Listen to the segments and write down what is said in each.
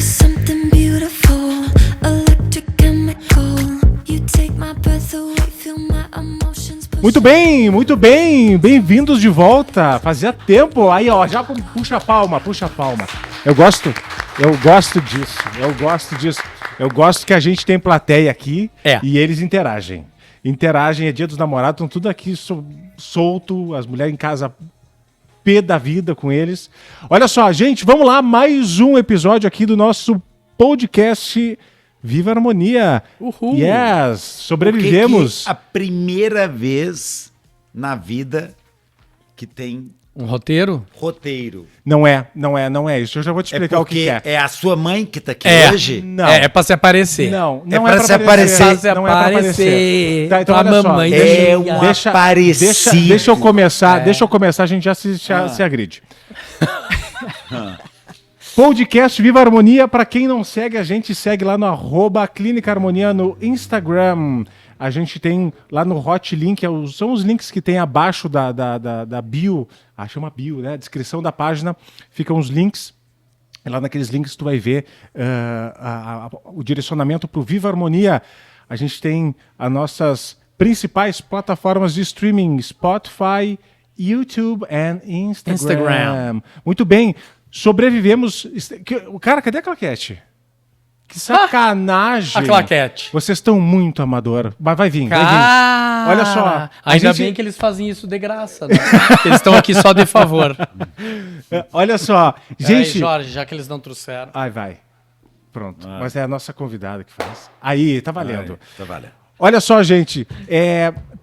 You're something beautiful, electric chemical. You take my breath away, feel my emotions. Muito bem, bem-vindos de volta. Fazia tempo, aí ó, já puxa a palma. Eu gosto disso. Eu gosto que a gente tem plateia aqui e eles interagem. É Dia dos Namorados, estão tudo aqui solto, as mulheres em casa pé da vida com eles. Olha só, gente, vamos lá, mais um episódio aqui do nosso podcast Viva a Harmonia. Uhul. Yes, sobrevivemos. A primeira vez na vida que tem Um roteiro? roteiro. Não é isso. Eu já vou te explicar o que é. É a sua mãe que tá aqui hoje? Não. É pra se aparecer. Não É pra se aparecer. Não é pra aparecer. Tá, então Tua olha só. mamãe É deixa- um aparecido. Deixa eu começar, a gente já se agride. Podcast Viva a Harmonia, pra quem não segue, a gente segue lá no @Clínica Harmonia no Instagram. A gente tem lá no Hot Link, são os links que tem abaixo da bio, chama bio, né? Descrição da página, ficam os links. Lá naqueles links tu vai ver o direcionamento para o Viva Harmonia. A gente tem as nossas principais plataformas de streaming, Spotify, YouTube e Instagram. Muito bem, sobrevivemos. Cara, cadê a claquete? Que sacanagem. A claquete. Vocês estão muito amador. Mas vai vir. Olha só. Ainda bem que eles fazem isso de graça, né? Eles estão aqui só de favor. Olha só. Gente. Aí, Jorge, já que eles não trouxeram. Vai. Pronto. Mas é a nossa convidada que faz. Aí, tá valendo. Tá valendo. Olha só, gente.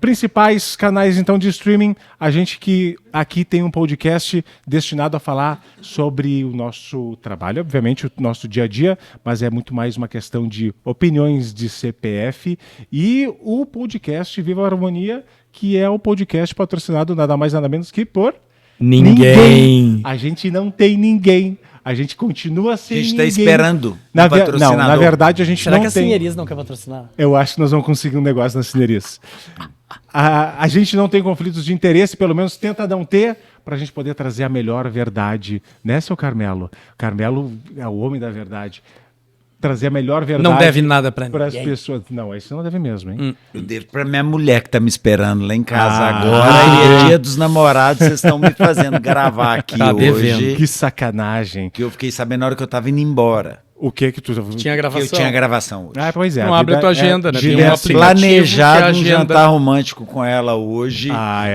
Principais canais, então, de streaming. A gente que aqui tem um podcast destinado a falar sobre o nosso trabalho, obviamente, o nosso dia a dia, mas é muito mais uma questão de opiniões de CPF. E o podcast Viva a Harmonia, que é o podcast patrocinado nada mais nada menos que por... Ninguém. A gente não tem ninguém. A gente continua sem ninguém. A gente tá esperando na patrocinador. Não, na verdade a gente Será não que a tem. Cinerias não quer patrocinar? Eu acho que nós vamos conseguir um negócio na Cinerias. A gente não tem conflitos de interesse, pelo menos tenta não ter, para a gente poder trazer a melhor verdade, né, seu Carmelo? Carmelo é o homem da verdade. Trazer a melhor verdade. Não deve nada pra as ninguém. pessoas. Não, isso não deve mesmo, hein? Eu devo pra minha mulher que tá me esperando lá em casa Ah. agora. E é Dia dos Namorados, vocês estão me fazendo gravar aqui Tá hoje. devendo. Que sacanagem. Que eu fiquei sabendo na hora que eu tava indo embora. O que tu... Tinha Que gravação. eu tinha gravação hoje. Pois é. Não abre a tua agenda, né? Tem um Gillette- aplicativo Planejado que um agenda. jantar romântico com ela hoje.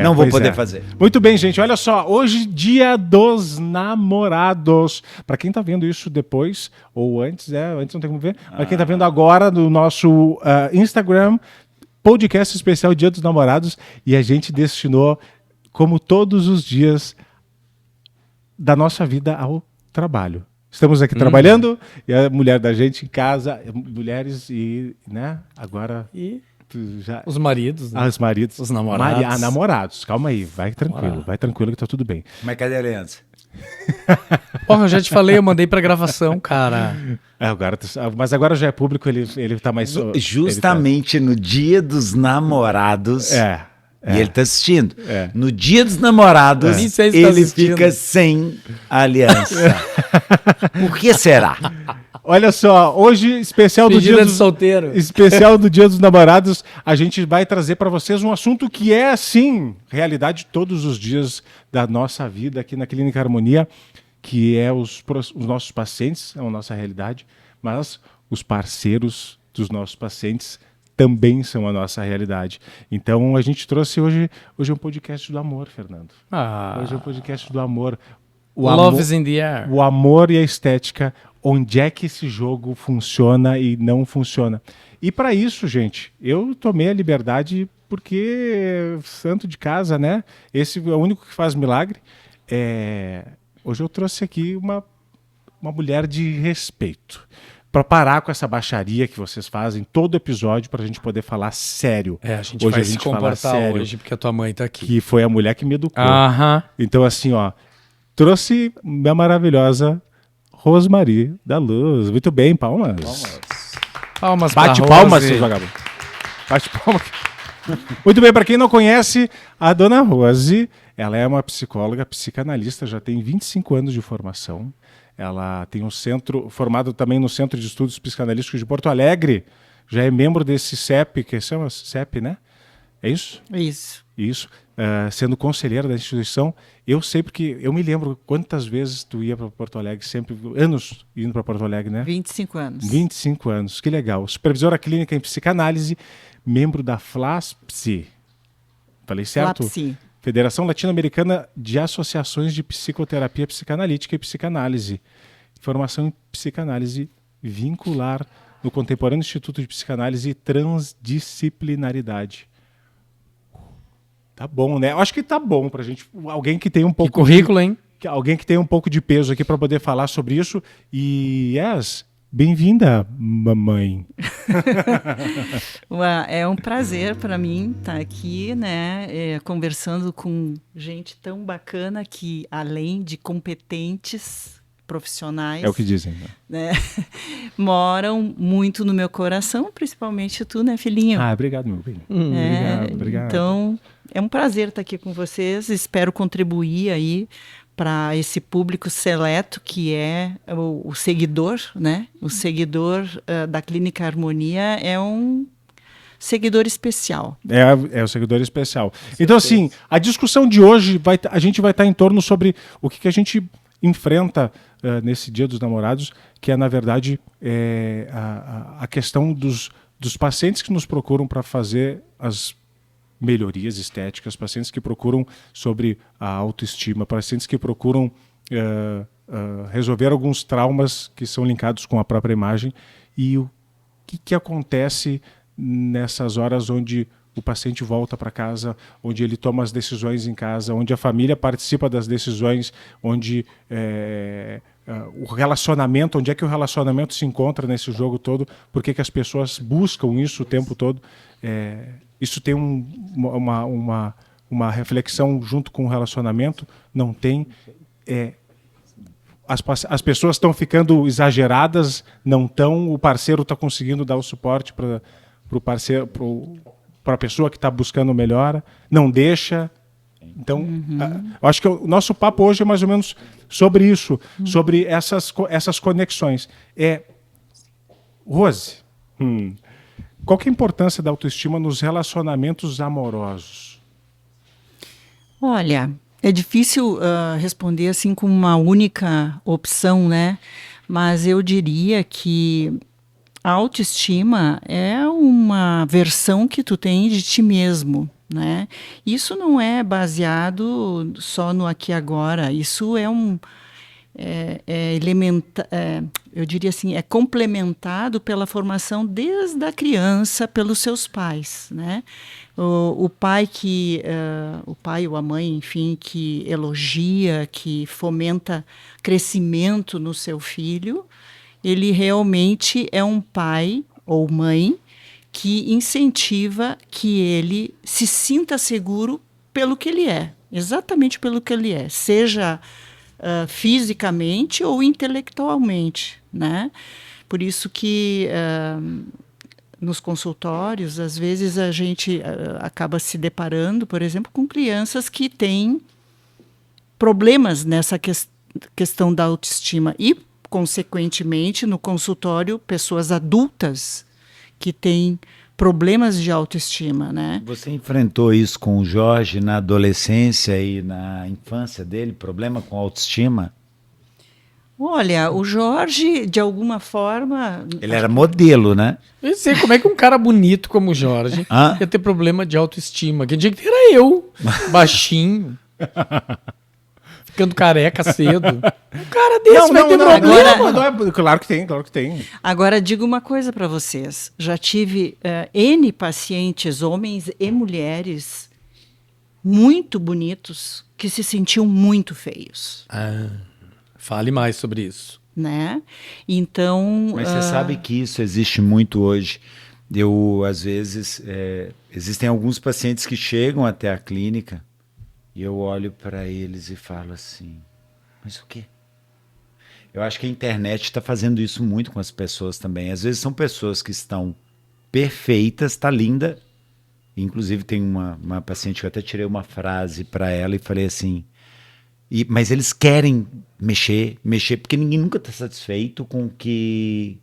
Não vou pois poder é. fazer. Muito bem, gente. Olha só, hoje Dia dos Namorados. Para quem tá vendo isso depois ou antes, antes não tem como ver. Para quem tá vendo agora no nosso Instagram, podcast especial Dia dos Namorados, e a gente destinou, como todos os dias da nossa vida, ao trabalho. Estamos aqui trabalhando e a mulher da gente em casa, mulheres e, né, agora E tu já... os maridos, né? Os maridos. Os namorados. Namorados. Calma aí, vai tranquilo que tá tudo bem. Mas cadê a aliança? Porra, eu já te falei, eu mandei pra gravação, cara. Mas agora já é público, ele tá mais... Justamente no Dia dos Namorados. Ele E ele tá assistindo. É. No Dia dos Namorados, Nem sei se tá ele assistindo. fica sem aliança. Por que será? Olha só, hoje, especial do Pedida Dia de dos... solteiro. Especial do Dia dos Namorados, a gente vai trazer para vocês um assunto que é, sim, realidade todos os dias da nossa vida aqui na Clínica Harmonia, que é os nossos pacientes, é a nossa realidade, mas os parceiros dos nossos pacientes também são a nossa realidade. Então, a gente trouxe hoje é um podcast do amor, Fernando. Hoje é um podcast do amor. Love is in the air. O amor e a estética, onde é que esse jogo funciona e não funciona. E para isso, gente, eu tomei a liberdade porque santo de casa, né? Esse é o único que faz milagre. Hoje eu trouxe aqui uma mulher de respeito. Para parar com essa baixaria que vocês fazem todo episódio, para a gente poder falar sério. A gente hoje vai a se gente fala comportar sério, hoje, porque a tua mãe tá aqui. que foi a mulher que me educou. Aham. Então, assim, ó, trouxe minha maravilhosa Rosmari da Luz. Muito bem, palmas. Palmas Bate pra palmas, Rose. seu vagabundo. Bate palmas. Muito bem, para quem não conhece, a dona Rose, ela é uma psicóloga, psicanalista, já tem 25 anos de formação. Ela tem um centro, formado também no Centro de Estudos Psicanalísticos de Porto Alegre, já é membro desse CEP, que chama CEP, né? É isso? Isso. Isso. Sendo conselheira da instituição, eu sei porque eu me lembro quantas vezes tu ia para Porto Alegre, sempre, anos indo para Porto Alegre, né? 25 anos. 25 anos, que legal. Supervisora clínica em psicanálise, membro da FLASPSI. Falei certo? FLAPSI. Federação Latino-Americana de Associações de Psicoterapia Psicanalítica e Psicanálise. Formação em psicanálise vincular no Contemporâneo Instituto de Psicanálise e Transdisciplinaridade. Tá bom, né? Eu acho que tá bom pra gente. Alguém que tem um Que pouco currículo, hein? alguém que tem um pouco de peso aqui para poder falar sobre isso. E bem-vinda, mamãe. É um prazer para mim estar aqui, né, conversando com gente tão bacana que, além de competentes profissionais, É o que dizem. Né? né, moram muito no meu coração, principalmente tu, né, filhinho? Obrigado, meu bem. Obrigado. Então, é um prazer estar aqui com vocês. Espero contribuir aí para esse público seleto que é o seguidor, né? O seguidor da Clínica Harmonia é um seguidor especial. É o seguidor especial. Então, assim, a discussão de hoje, a gente vai estar em torno sobre o que a gente enfrenta nesse Dia dos Namorados, que é, na verdade, a questão dos pacientes que nos procuram para fazer as melhorias estéticas, pacientes que procuram sobre a autoestima, pacientes que procuram resolver alguns traumas que são linkados com a própria imagem. E o que acontece nessas horas onde o paciente volta para casa, onde ele toma as decisões em casa, onde a família participa das decisões, onde o relacionamento, onde é que o relacionamento se encontra nesse jogo todo, por que as pessoas buscam isso o tempo todo. Isso tem uma reflexão junto com o relacionamento? Não tem. As pessoas estão ficando exageradas, não estão, o parceiro está conseguindo dar o suporte para o parceiro, para a pessoa que está buscando melhora, não deixa. Então, eu acho que o nosso papo hoje é mais ou menos sobre isso, sobre essas conexões. Rose, qual que é a importância da autoestima nos relacionamentos amorosos? Olha, é difícil responder assim com uma única opção, né? Mas eu diria que a autoestima é uma versão que tu tem de ti mesmo, né? Isso não é baseado só no aqui e agora. Isso é eu diria assim, é complementado pela formação desde a criança pelos seus pais, né? O pai ou a mãe, enfim, que elogia, que fomenta crescimento no seu filho, ele realmente é um pai ou mãe que incentiva que ele se sinta seguro pelo que ele é, exatamente pelo que ele é, seja fisicamente ou intelectualmente, né? Por isso que nos consultórios, às vezes a gente acaba se deparando, por exemplo, com crianças que têm problemas nessa questão da autoestima e, consequentemente, no consultório, pessoas adultas que têm problemas de autoestima, né? Você enfrentou isso com o Jorge na adolescência e na infância dele, problema com autoestima? Olha, o Jorge, de alguma forma... Ele era modelo, né? Eu sei como é que um cara bonito como o Jorge ia ter problema de autoestima. Quem tinha que ter era eu, baixinho, ficando careca cedo. Um cara desse vai ter problema. Claro que tem, claro que tem. Agora, digo uma coisa para vocês. Já tive N pacientes, homens e mulheres, muito bonitos, que se sentiam muito feios. Fale mais sobre isso. Né? Então... Mas você sabe que isso existe muito hoje. Às vezes, existem alguns pacientes que chegam até a clínica e eu olho para eles e falo assim, mas o quê? Eu acho que a internet está fazendo isso muito com as pessoas também. Às vezes são pessoas que estão perfeitas, tá linda, Inclusive tem uma paciente que eu até tirei uma frase para ela e falei assim, mas eles querem mexer, porque ninguém nunca está satisfeito com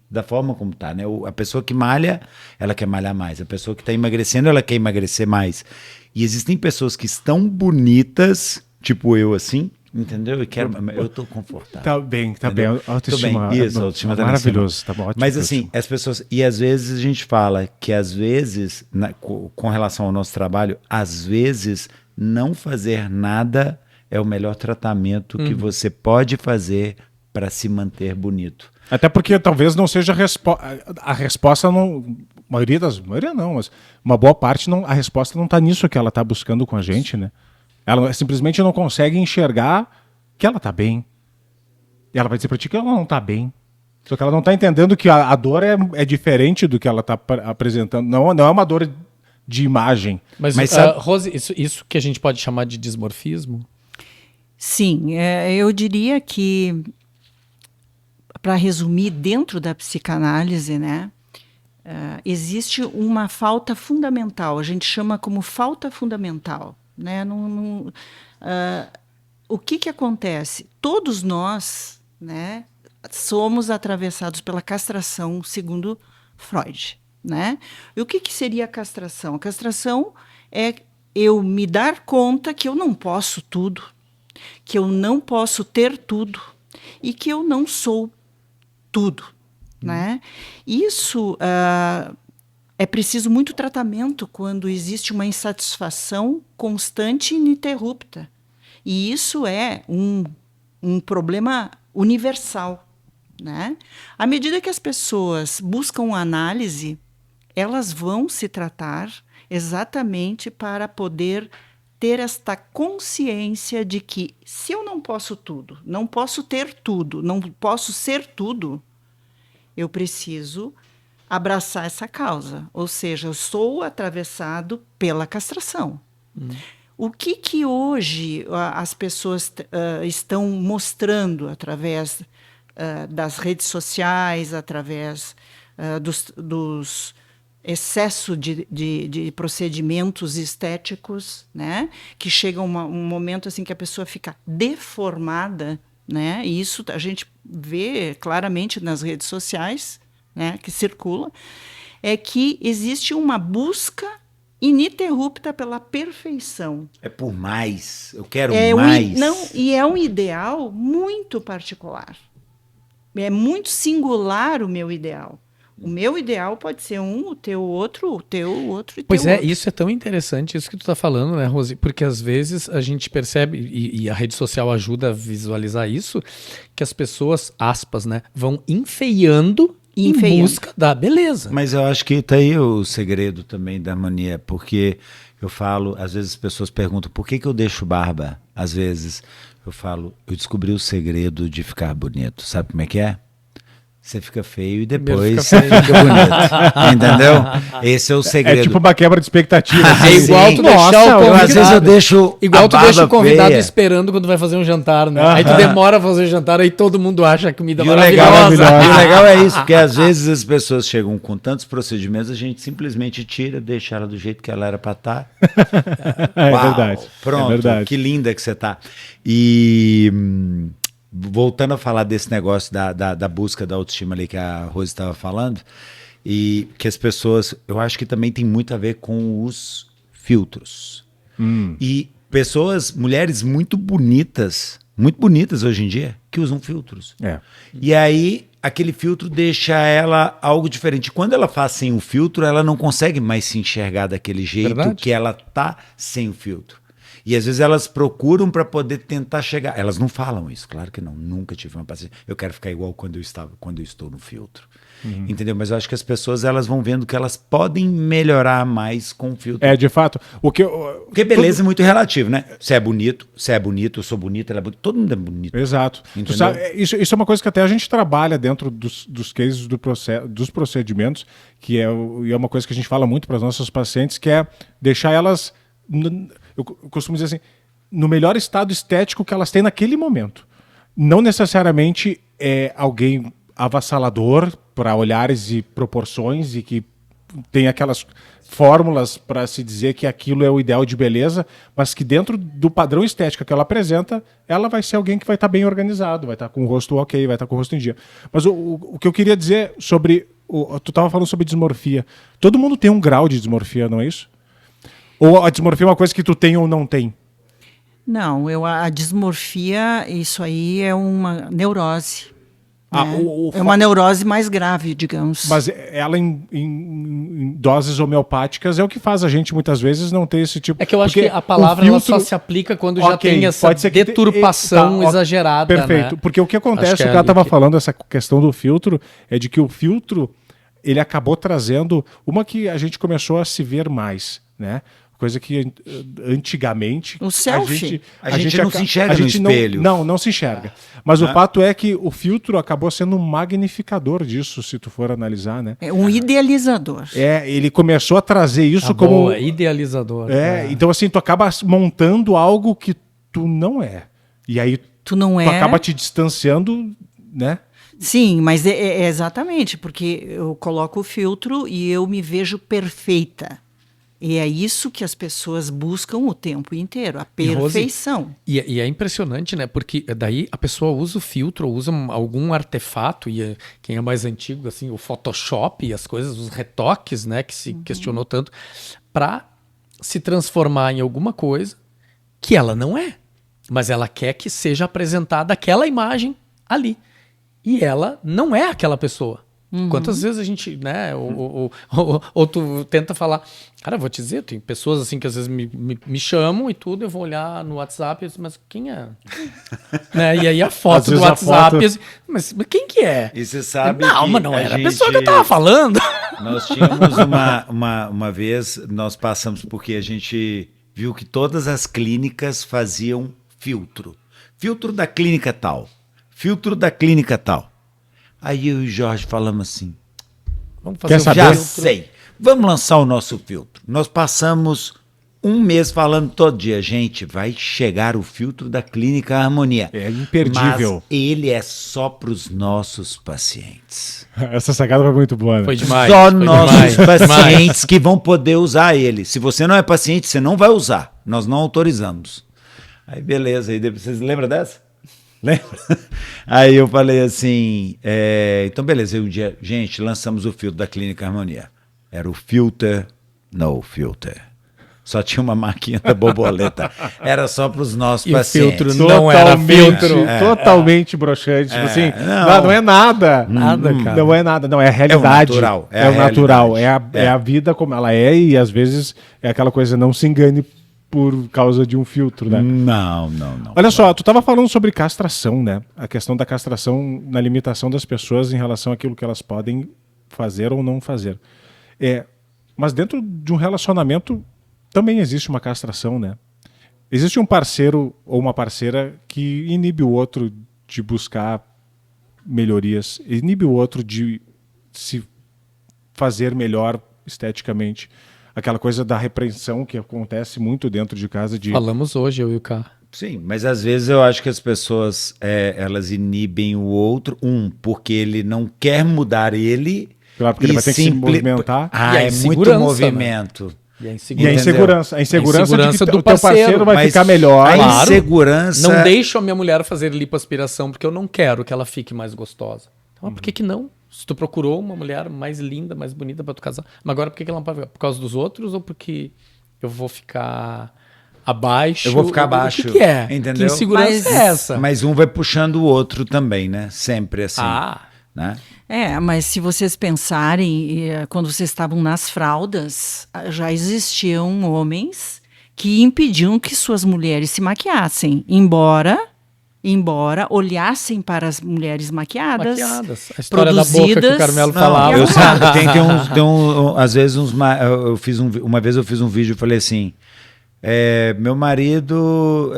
da forma como tá, né? A pessoa que malha, ela quer malhar mais. A pessoa que está emagrecendo, ela quer emagrecer mais. E existem pessoas que estão bonitas, tipo eu assim, entendeu? Eu tô confortável. Tá bem, tá entendeu? bem. Autoestima. Isso, autoestima tá maravilhoso, tá bom. Ótimo, mas assim, as pessoas, e às vezes a gente fala que às vezes, com relação ao nosso trabalho, às vezes não fazer nada é o melhor tratamento que você pode fazer para se manter bonito. Até porque talvez não seja a resposta, não, maioria não, mas uma boa parte, não, a resposta não está nisso que ela está buscando com a gente, né? Ela simplesmente não consegue enxergar que ela está bem. E ela vai dizer para ti que ela não está bem. Só que ela não está entendendo que a dor é diferente do que ela está apresentando. Não é uma dor de imagem. Mas sabe... Rose, isso que a gente pode chamar de dismorfismo? Sim, eu diria que, para resumir, dentro da psicanálise, né, existe uma falta fundamental, a gente chama como falta fundamental. Né? O que acontece? Todos nós, né, somos atravessados pela castração, segundo Freud. Né? E o que seria a castração? A castração é eu me dar conta que eu não posso tudo, que eu não posso ter tudo e que eu não sou tudo. Né? Isso é preciso muito tratamento quando existe uma insatisfação constante e ininterrupta. E isso é um problema universal. Né? À medida que as pessoas buscam análise, elas vão se tratar exatamente para poder ter esta consciência de que se eu não posso tudo, não posso ter tudo, não posso ser tudo, eu preciso abraçar essa causa. Ou seja, eu sou atravessado pela castração. O que hoje as pessoas estão mostrando através das redes sociais, através dos excesso de procedimentos estéticos, né? Que chega um momento assim que a pessoa fica deformada, né? E isso a gente vê claramente nas redes sociais, né? Que circula, é que existe uma busca ininterrupta pela perfeição. É por mais, eu quero mais. E é um ideal muito particular. É muito singular o meu ideal. O meu ideal pode ser o teu outro e Pois teu é, outro. isso é tão interessante, isso que tu tá falando, né, Rose? Porque às vezes a gente percebe, e a rede social ajuda a visualizar isso, que as pessoas, aspas, né, vão enfeiando em busca da beleza. Mas eu acho que tá aí o segredo também da harmonia, porque eu falo, às vezes as pessoas perguntam, por que eu deixo barba? Às vezes eu falo, eu descobri o segredo de ficar bonito. Sabe como é que é? Você fica feio e depois você fica bonito. Entendeu? Esse é o segredo. É tipo uma quebra de expectativa. É igual tu deixar o convidado. Às vezes eu deixo igual tu deixa o convidado feia. esperando quando vai fazer um jantar, né? Aí tu demora a fazer o jantar, aí todo mundo acha a comida E o legal maravilhosa. é isso, porque às vezes as pessoas chegam com tantos procedimentos, a gente simplesmente tira, deixa ela do jeito que ela era pra estar. É verdade. Pronto, é verdade. que linda que você tá. E voltando a falar desse negócio da busca da autoestima ali que a Rose estava falando, e que as pessoas, eu acho que também tem muito a ver com os filtros. E pessoas, mulheres muito bonitas hoje em dia, que usam filtros. É. E aí, aquele filtro deixa ela algo diferente. Quando ela faz sem o filtro, ela não consegue mais se enxergar daquele jeito que ela tá sem o filtro. E às vezes elas procuram para poder tentar chegar. Elas não falam isso, claro que não. Nunca tive uma paciente. Eu quero ficar igual quando eu estou no filtro. Entendeu? Mas eu acho que as pessoas elas vão vendo que elas podem melhorar mais com o filtro. É, de fato. Porque beleza é muito relativo, né? Você é bonito, eu sou bonita, ela é bonita. Todo mundo é bonito. Exato. Entendeu? Tu sabe, isso é uma coisa que até a gente trabalha dentro dos cases dos procedimentos, que é uma coisa que a gente fala muito para as nossas pacientes, que é deixar elas, eu costumo dizer assim, no melhor estado estético que elas têm naquele momento. Não necessariamente é alguém avassalador para olhares e proporções e que tem aquelas fórmulas para se dizer que aquilo é o ideal de beleza, mas que dentro do padrão estético que ela apresenta, ela vai ser alguém que vai estar bem organizado, vai estar com o rosto ok, vai estar com o rosto em dia. Mas o que eu queria dizer sobre... tu estava falando sobre dismorfia. Todo mundo tem um grau de dismorfia, não é isso? Ou a dismorfia é uma coisa que tu tem ou não tem? Não, a dismorfia, isso aí é uma neurose. Ah, né? É uma neurose mais grave, digamos. Mas ela em doses homeopáticas é o que faz a gente muitas vezes não ter esse tipo... É que eu acho Porque que a palavra o ela filtro- só se aplica quando já Ok, tem essa pode ser que deturpação tá, ó, exagerada. Perfeito, né? porque o que acontece, Acho que o é cara ali estava que- falando, essa questão do filtro, é de que o filtro, ele acabou trazendo uma que a gente começou a se ver mais, né? Coisa que antigamente... O selfie. A gente não se enxerga no espelho. Não se enxerga. Mas o fato é que o filtro acabou sendo um magnificador disso, se tu for analisar, né? É um idealizador. Ele começou a trazer isso Ah, como... boa, idealizador. Então assim, tu acaba montando algo que tu não é. E aí Tu não tu é... acaba te distanciando, né? Sim, mas é exatamente, porque eu coloco o filtro e eu me vejo perfeita. E é isso que as pessoas buscam o tempo inteiro, a E, Rose, perfeição. E é impressionante, né? Porque daí a pessoa usa o filtro, ou usa algum artefato, e quem é mais antigo, assim, o Photoshop e as coisas, os retoques, né? Que se questionou tanto, para se transformar em alguma coisa que ela não é. Mas ela quer que seja apresentada aquela imagem ali. E ela não é aquela pessoa. Quantas vezes a gente, né, ou tu tenta falar, cara, eu vou te dizer, tem pessoas assim que às vezes me chamam e tudo, eu vou olhar no WhatsApp e eu digo, mas quem é? Né, e aí a Às foto do vezes a WhatsApp, foto- eu digo, mas quem que é? E você sabe Não, que mas não era a gente- pessoa que eu tava falando. Nós tínhamos uma vez, nós passamos porque a gente viu que todas as clínicas faziam filtro. Filtro da clínica tal. Filtro da clínica tal. Aí eu e o Jorge falamos assim, Vamos Quer um saber? já filtro. sei, vamos lançar o nosso filtro. Nós passamos um mês falando todo dia, gente, vai chegar o filtro da Clínica Harmonia. É imperdível. Mas ele é só para os nossos pacientes. Essa sacada foi muito boa, né? Foi demais. Só foi nossos demais, pacientes que vão poder usar ele. Se você não é paciente, você não vai usar. Nós não autorizamos. Aí beleza, aí depois, vocês lembram dessa? Lembra? Aí eu falei assim, então beleza, aí um dia, gente, lançamos o filtro da Clínica Harmonia. Era o Filter No Filter. Só tinha uma marquinha da borboleta. Era só para os nossos E o pacientes. filtro não era filtro. Totalmente broxante. Tipo assim, não. não é nada. Nada, cara. Não é nada, não. É a realidade. natural, é É, a o natural. realidade. É a vida como ela é e às vezes é aquela coisa, não se engane por causa de um filtro, né? Não. Olha só, tu estava falando sobre castração, né? A questão da castração na limitação das pessoas em relação àquilo que elas podem fazer ou não fazer. Mas dentro de um relacionamento também existe uma castração, né? Existe um parceiro ou uma parceira que inibe o outro de buscar melhorias, inibe o outro de se fazer melhor esteticamente. Aquela coisa da repreensão que acontece muito dentro de casa de... Falamos hoje, eu e o K. Sim, mas às vezes eu acho que as pessoas elas inibem o outro, porque ele não quer mudar ele. Claro, porque ele vai ter que se movimentar. E a É muito insegurança, movimento. E a E a insegurança. insegurança. A insegurança de que do o teu parceiro vai Mas ficar melhor. A Claro. insegurança. Não deixo a minha mulher fazer lipoaspiração porque eu não quero que ela fique mais gostosa. Então, por que não? Se tu procurou uma mulher mais linda, mais bonita pra tu casar, mas agora por que ela não pode? Por causa dos outros ou porque eu vou ficar abaixo? Eu vou ficar abaixo, O que é? entendeu? Que insegurança Mas- é essa? Mas um vai puxando o outro também, né? Sempre assim. Né? Mas se vocês pensarem, quando vocês estavam nas fraldas, já existiam homens que impediam que suas mulheres se maquiassem, embora olhassem para as mulheres maquiadas. A história da boca que o produzidas. Carmelo Não, falava. Eu sei, às vezes uma vez eu fiz um vídeo e falei assim, meu marido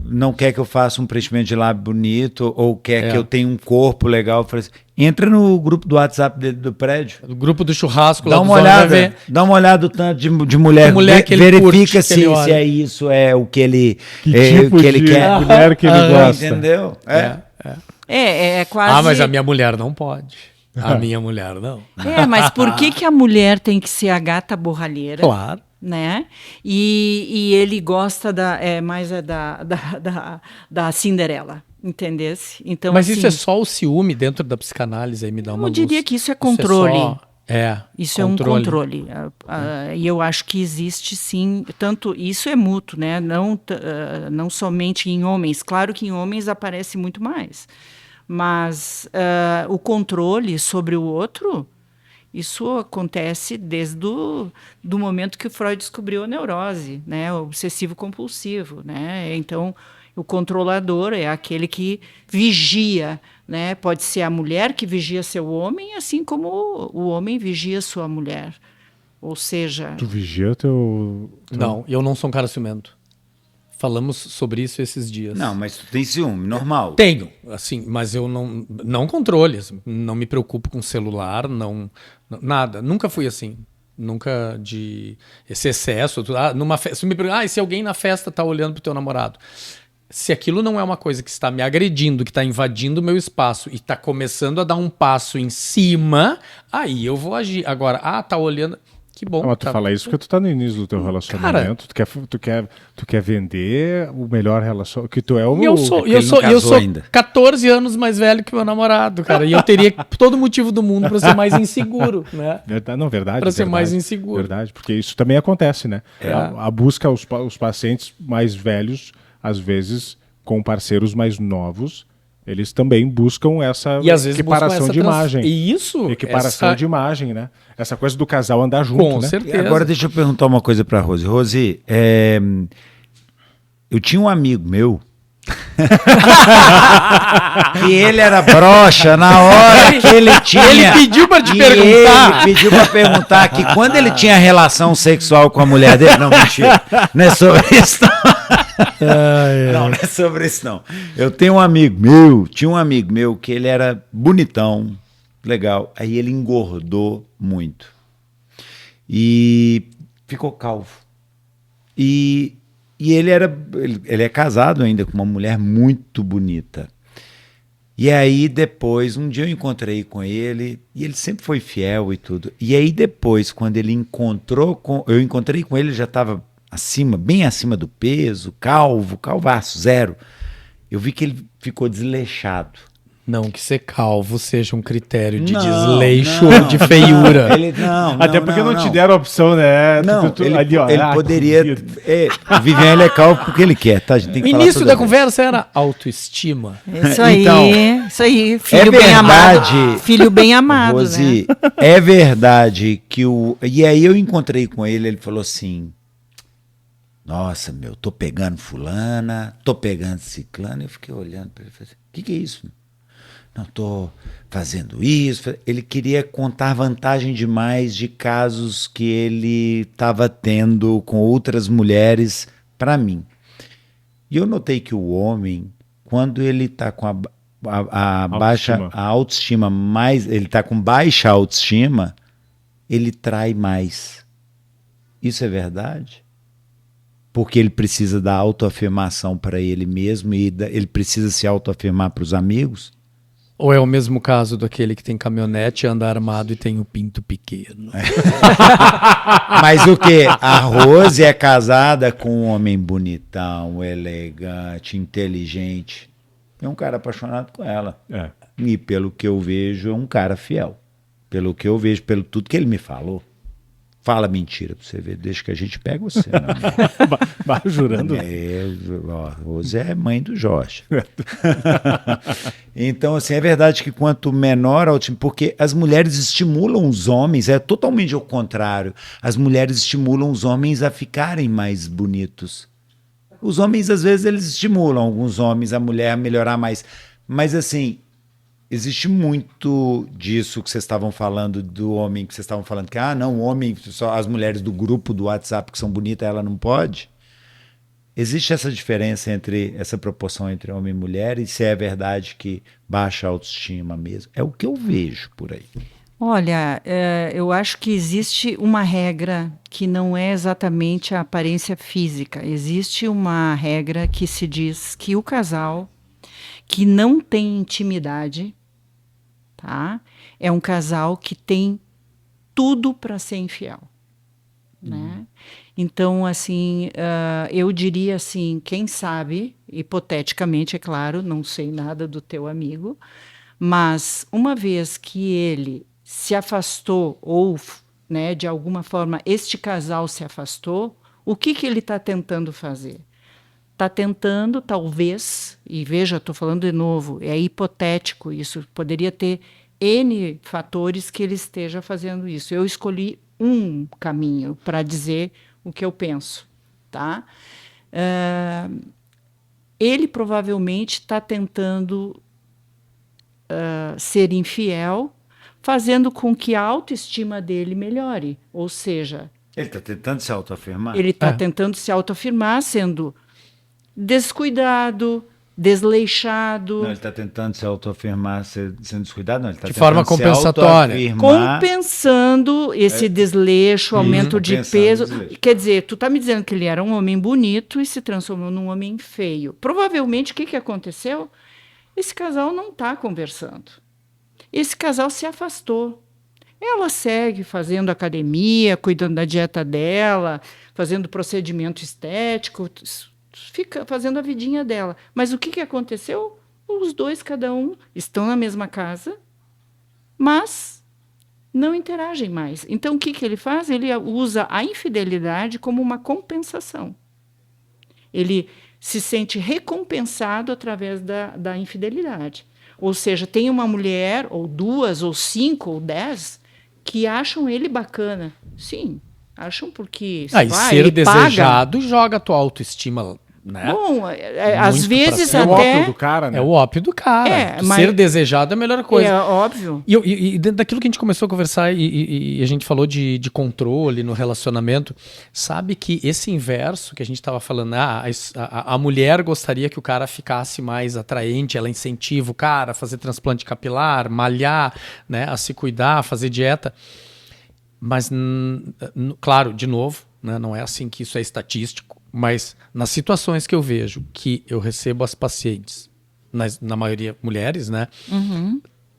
não quer que eu faça um preenchimento de lábio bonito ou quer que eu tenha um corpo legal. Eu falei assim, entra no grupo do WhatsApp dele do prédio. O grupo do churrasco Dá lá uma dos homens vai olhada, ver. dá uma olhada o tanto de mulher, mulher que ele curte, verifica que ele se olha. é isso, é o que ele, Que tipo que ele de quer. mulher que ele gosta. Entendeu? É quase. Mas a minha mulher não pode. A minha mulher, não. Mas por que a mulher tem que ser a gata borralheira? Claro. Né? E ele gosta da Cinderela, entendesse? Então, Mas assim, isso é só o ciúme dentro da psicanálise, aí me dá uma eu diria luz. que isso é controle. Isso É um controle. E eu acho que existe sim, tanto isso é mútuo, né? Não somente em homens. Claro que em homens aparece muito mais. Mas o controle sobre o outro, isso acontece desde do momento que o Freud descobriu a neurose, né? O obsessivo-compulsivo, né? Então, o controlador é aquele que vigia, né? Pode ser a mulher que vigia seu homem, assim como o homem vigia sua mulher. Ou seja... Tu vigia teu... Não, eu não sou um cara ciumento. Falamos sobre isso esses dias. Não, mas tu tem ciúme, normal. Tenho, assim, mas eu não controle, assim, não me preocupo com celular, nada. Nunca fui assim. Nunca de esse excesso. Numa festa, me pergunta, e se alguém na festa tá olhando pro teu namorado? Se aquilo não é uma coisa que está me agredindo, que está invadindo o meu espaço e está começando a dar um passo em cima, aí eu vou agir. Agora, tá olhando... Que bom. Mas tu fala isso porque tu tá no início do teu relacionamento, tu quer vender o melhor relacionamento, que tu é o... Eu sou 14 anos mais velho que meu namorado, cara, e eu teria todo motivo do mundo para ser mais inseguro, né? Verdade. Para ser mais inseguro. Verdade, porque isso também acontece, né? A busca, os pacientes mais velhos, às vezes, com parceiros mais novos, eles também buscam essa equiparação de imagem. Isso. Equiparação de imagem, né? Essa coisa do casal andar junto, com né? certeza. E agora deixa eu perguntar uma coisa pra Rose. Rose, eu tinha um amigo meu que ele era broxa na hora que ele tinha... Ele pediu pra te perguntar. Ele pediu pra perguntar que quando ele tinha relação sexual com a mulher dele... Não, mentira. Não é sobre isso, não. Não é sobre isso, não. Tinha um amigo meu que ele era bonitão, legal. Aí ele engordou muito. E ficou calvo. E ele é casado ainda com uma mulher muito bonita. E aí depois, um dia eu encontrei com ele, e ele sempre foi fiel e tudo. E aí depois, quando eu encontrei com ele, ele já estava bem acima do peso, calvaço, zero. Eu vi que ele ficou desleixado. Não que ser calvo seja um critério de desleixo ou de feiura. Até porque não te deram a opção, né? Ele poderia... Vivian, ele é calvo porque ele quer, tá? A gente tem que O falar início da toda vez. conversa era autoestima. Isso aí, Então, filho bem amado. Filho bem amado, Rose, né? é verdade que E aí eu encontrei com ele falou assim... Nossa, tô pegando fulana, tô pegando ciclano. Eu fiquei olhando para ele e falei assim, que é isso? Não, tô fazendo isso. Ele queria contar vantagem demais de casos que ele estava tendo com outras mulheres para mim. E eu notei que o homem, quando ele está com a autoestima mais, ele está com baixa autoestima, ele trai mais. Isso é verdade? Porque ele precisa da autoafirmação para ele mesmo e ele precisa se autoafirmar para os amigos? Ou é o mesmo caso daquele que tem caminhonete, anda armado e tem o pinto pequeno? Mas o quê? A Rose é casada com um homem bonitão, elegante, inteligente. É um cara apaixonado com ela. E pelo que eu vejo, é um cara fiel. Pelo que eu vejo, pelo tudo que ele me falou. Fala mentira pra você ver, deixa que a gente pega você. Jurando. Rose é mãe do Jorge. Então, assim, é verdade que quanto menor a autoestima, porque as mulheres estimulam os homens, é totalmente ao contrário. As mulheres estimulam os homens a ficarem mais bonitos. Os homens, às vezes, eles estimulam alguns homens, a mulher a melhorar mais. Mas, assim... Existe muito disso que vocês estavam falando, do homem, que vocês estavam falando que, não, o homem, só as mulheres do grupo do WhatsApp que são bonitas, ela não pode? Existe essa diferença essa proporção entre homem e mulher, e se é verdade que baixa a autoestima mesmo? É o que eu vejo por aí. Olha, eu acho que existe uma regra que não é exatamente a aparência física. Existe uma regra que se diz que o casal que não tem intimidade, tá? É um casal que tem tudo para ser infiel, né? Então, assim, eu diria assim, quem sabe, hipoteticamente, é claro, não sei nada do teu amigo, mas uma vez que ele se afastou ou, né, de alguma forma, este casal se afastou, o que ele está tentando fazer? Está tentando, talvez, e veja, estou falando de novo, é hipotético isso, poderia ter N fatores que ele esteja fazendo isso. Eu escolhi um caminho para dizer o que eu penso, tá? Ele provavelmente está tentando ser infiel, fazendo com que a autoestima dele melhore. Ou seja, Ele está tentando se autoafirmar? ele está tentando se autoafirmar, sendo descuidado, desleixado, Não, ele está tentando se autoafirmar sendo descuidado? Não, ele tá De forma tentando se compensatória. autoafirmar. compensando esse desleixo, aumento de compensando peso. o desleixo. Quer dizer, tu está me dizendo que ele era um homem bonito e se transformou num homem feio. Provavelmente, o que aconteceu? Esse casal não está conversando. Esse casal se afastou. Ela segue fazendo academia, cuidando da dieta dela, fazendo procedimento estético, fica fazendo a vidinha dela. Mas o que aconteceu? Os dois, cada um, estão na mesma casa, mas não interagem mais. Então, o que ele faz? Ele usa a infidelidade como uma compensação. Ele se sente recompensado através da infidelidade. Ou seja, tem uma mulher, ou duas, ou 5, ou 10, que acham ele bacana. Sim, acham porque E ser ele desejado joga a tua autoestima, né? Bom, às Muito vezes pra É o até... ópio do cara, né? É o ópio do cara. É, mas- Ser desejado é a melhor coisa. É óbvio. E dentro daquilo que a gente começou a conversar e a gente falou de controle no relacionamento, sabe que esse inverso que a gente estava falando, a mulher gostaria que o cara ficasse mais atraente, ela incentiva o cara a fazer transplante capilar, malhar, né, a se cuidar, fazer dieta. Mas, claro, de novo, né, não é assim que isso é estatístico, mas nas situações que eu vejo que eu recebo as pacientes, na maioria mulheres, né,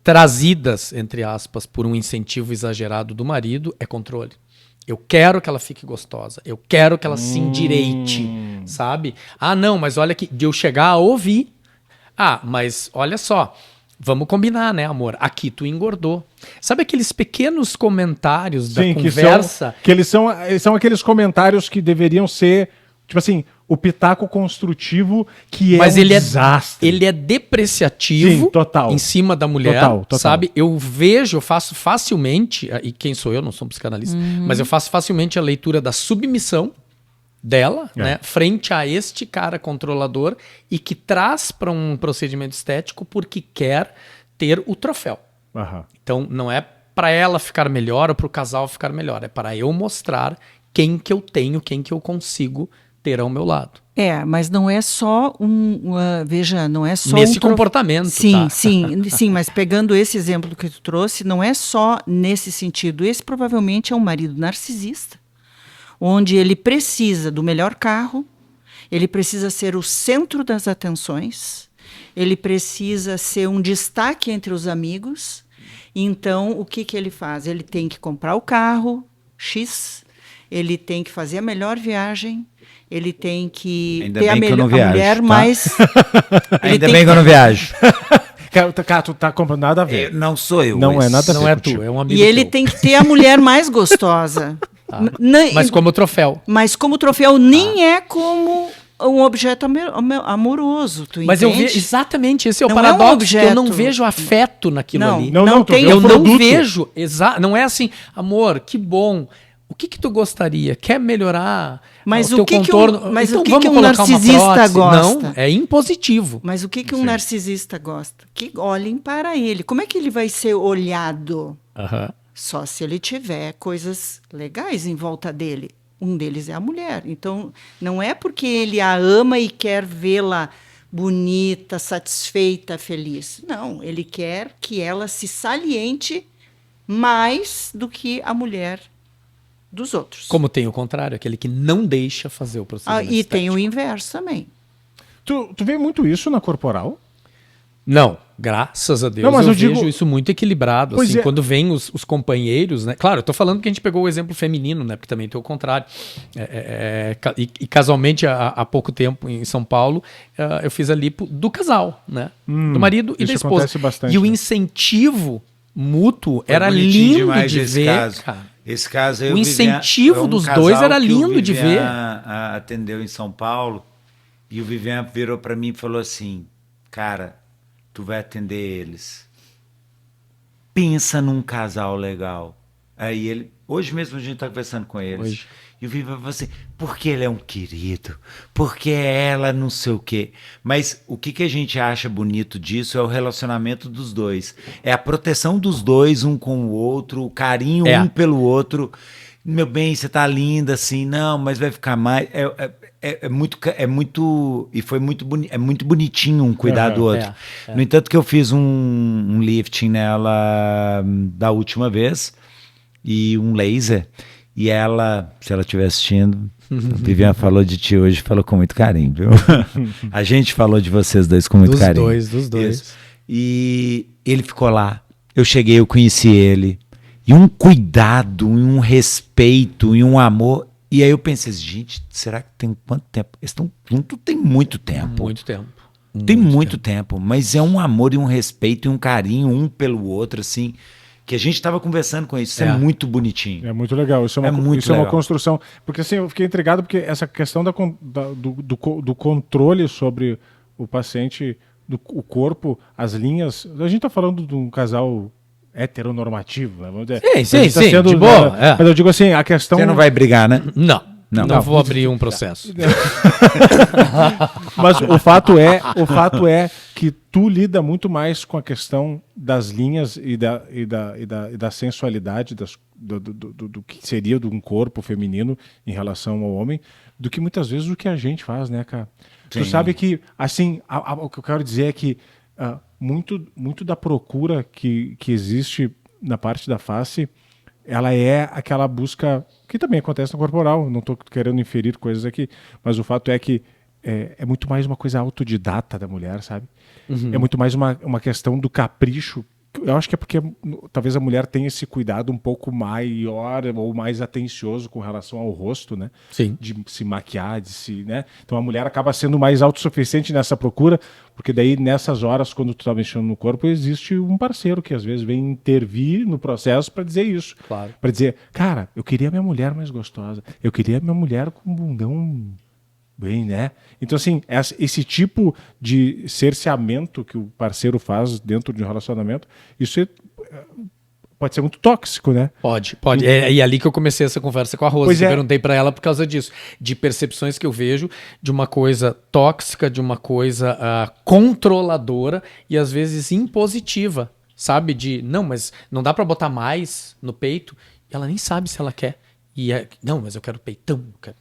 trazidas, entre aspas, por um incentivo exagerado do marido, é controle. Eu quero que ela fique gostosa, eu quero que ela se endireite, sabe? Ah, não, mas olha que de eu chegar a ouvir, mas olha só, vamos combinar, né, amor? Aqui tu engordou. Sabe aqueles pequenos comentários da Sim, conversa? que eles são aqueles comentários que deveriam ser, tipo assim, o pitaco construtivo que Mas é um ele desastre. ele é depreciativo Sim, total. em cima da mulher, Total. sabe? Eu faço facilmente, e quem sou eu, não sou um psicanalista, mas eu faço facilmente a leitura da submissão dela, né, frente a este cara controlador e que traz para um procedimento estético porque quer ter o troféu. Aham. Então, não é para ela ficar melhor ou para o casal ficar melhor, é para eu mostrar quem que eu tenho, quem que eu consigo ter ao meu lado. Mas não é só veja, não é só Nesse um comportamento, Sim, tá? sim, mas pegando esse exemplo que tu trouxe, não é só nesse sentido. Esse provavelmente é um marido narcisista, onde ele precisa do melhor carro, ele precisa ser o centro das atenções, ele precisa ser um destaque entre os amigos. Então, o que ele faz? Ele tem que comprar o carro X, ele tem que fazer a melhor viagem, ele tem que Ainda ter a bem que eu não viajo, mulher tá? mais... ele Ainda tem bem que eu não viajo. Cara, tu tá comprando nada a ver. Não sou eu. Não é nada a Não ver é contigo. tu, é um amigo E ele teu. tem que ter a mulher mais gostosa. Mas como troféu. Mas como troféu, nem é como um objeto amoroso, tu Mas eu entende? vejo exatamente, esse é o Não é um paradoxo, que eu não objeto. vejo afeto naquilo Não, ali. Não, tu tem- vê o Eu não produto. vejo, não é assim, amor, que bom. O que tu gostaria? Quer melhorar Mas o o teu que que contorno? mas o Então que vamos que um colocar uma narcisista prótese? gosta? Não, é impositivo. Mas o que um narcisista gosta? Que olhem para ele. Como é que ele vai ser olhado? Aham. Só se ele tiver coisas legais em volta dele. Um deles é a mulher. Então, não é porque ele a ama e quer vê-la bonita, satisfeita, feliz. Não, ele quer que ela se saliente mais do que a mulher dos outros. Como tem o contrário, aquele que não deixa fazer o procedimento E tem o estético. inverso também. Tu vê muito isso na corporal? Não, graças a Deus, Não, mas eu vejo digo- isso muito equilibrado, Pois assim, é. quando vem os companheiros, né? Claro, eu tô falando que a gente pegou o exemplo feminino, né? Porque também tem o contrário. E casualmente, há pouco tempo, em São Paulo, eu fiz a lipo do casal, né? Do marido e da isso esposa. acontece bastante, E o né? incentivo mútuo Foi era bonitinho lindo demais de esse ver, caso. cara. Esse caso O incentivo dos dois era lindo de ver. Atendeu em São Paulo e o Vivian virou para mim e falou assim: cara, tu vai atender eles. Pensa num casal legal. Aí ele, hoje mesmo a gente tá conversando com eles. Hoje. E o Vivian falou assim: porque ele é um querido, porque ela não sei o quê. Mas o que a gente acha bonito disso é o relacionamento dos dois. É a proteção dos dois, um com o outro, o carinho É. um pelo outro. Meu bem, você tá linda assim, não, mas vai ficar mais. É muito. E foi muito bonito. É muito bonitinho um cuidar do outro. No entanto, que eu fiz um lifting nela da última vez e um laser. E ela, se ela estiver assistindo, a Vivian falou de ti hoje, falou com muito carinho, viu? A gente falou de vocês dois com muito carinho. Dos dois. Isso. E ele ficou lá. Eu cheguei, eu conheci ele. E um cuidado, e um respeito, e um amor. E aí eu pensei, gente, será que tem quanto tempo? Eles estão juntos tem muito tempo. Muito tempo. Tem muito tempo. Mas é um amor e um respeito e um carinho um pelo outro, assim, que a gente estava conversando com isso. Isso é muito bonitinho. É muito legal. Isso é uma, muito isso é uma legal. construção. Porque assim, eu fiquei intrigado porque essa questão do controle sobre o paciente, o corpo, as linhas. A gente está falando de um casal heteronormativo, né? Vamos dizer. Sim, A gente tá sim, sendo, de boa, né? Mas eu digo assim, a questão. Você não vai brigar, né? Não vou abrir um processo. Mas o fato é que tu lida muito mais com a questão das linhas e da sensualidade do que seria de um corpo feminino em relação ao homem, do que muitas vezes o que a gente faz, né, cara? Tu Sim. sabe que, assim, o que eu quero dizer é que muito da procura que existe na parte da face, ela é aquela busca que também acontece no corporal. Não estou querendo inferir coisas aqui, mas o fato é que é muito mais uma coisa autodidata da mulher, sabe? É muito mais uma questão do capricho. Eu acho que é porque talvez a mulher tenha esse cuidado um pouco maior ou mais atencioso com relação ao rosto, né? Sim. De se maquiar, de se, né? Então a mulher acaba sendo mais autossuficiente nessa procura, porque daí nessas horas, quando tu tá mexendo no corpo, existe um parceiro que às vezes vem intervir no processo para dizer isso. Claro. Para dizer, cara, eu queria minha mulher mais gostosa, eu queria minha mulher com um bundão bem, né? Então, assim, esse tipo de cerceamento que o parceiro faz dentro de um relacionamento, isso pode ser muito tóxico, né? Pode. E ali que eu comecei essa conversa com a Rosa. Pois Eu é. perguntei pra ela por causa disso. De percepções que eu vejo de uma coisa tóxica, de uma coisa controladora e às vezes impositiva. Sabe? Não, mas não dá pra botar mais no peito. E ela nem sabe se ela quer. Não, mas eu quero peitão. Eu quero...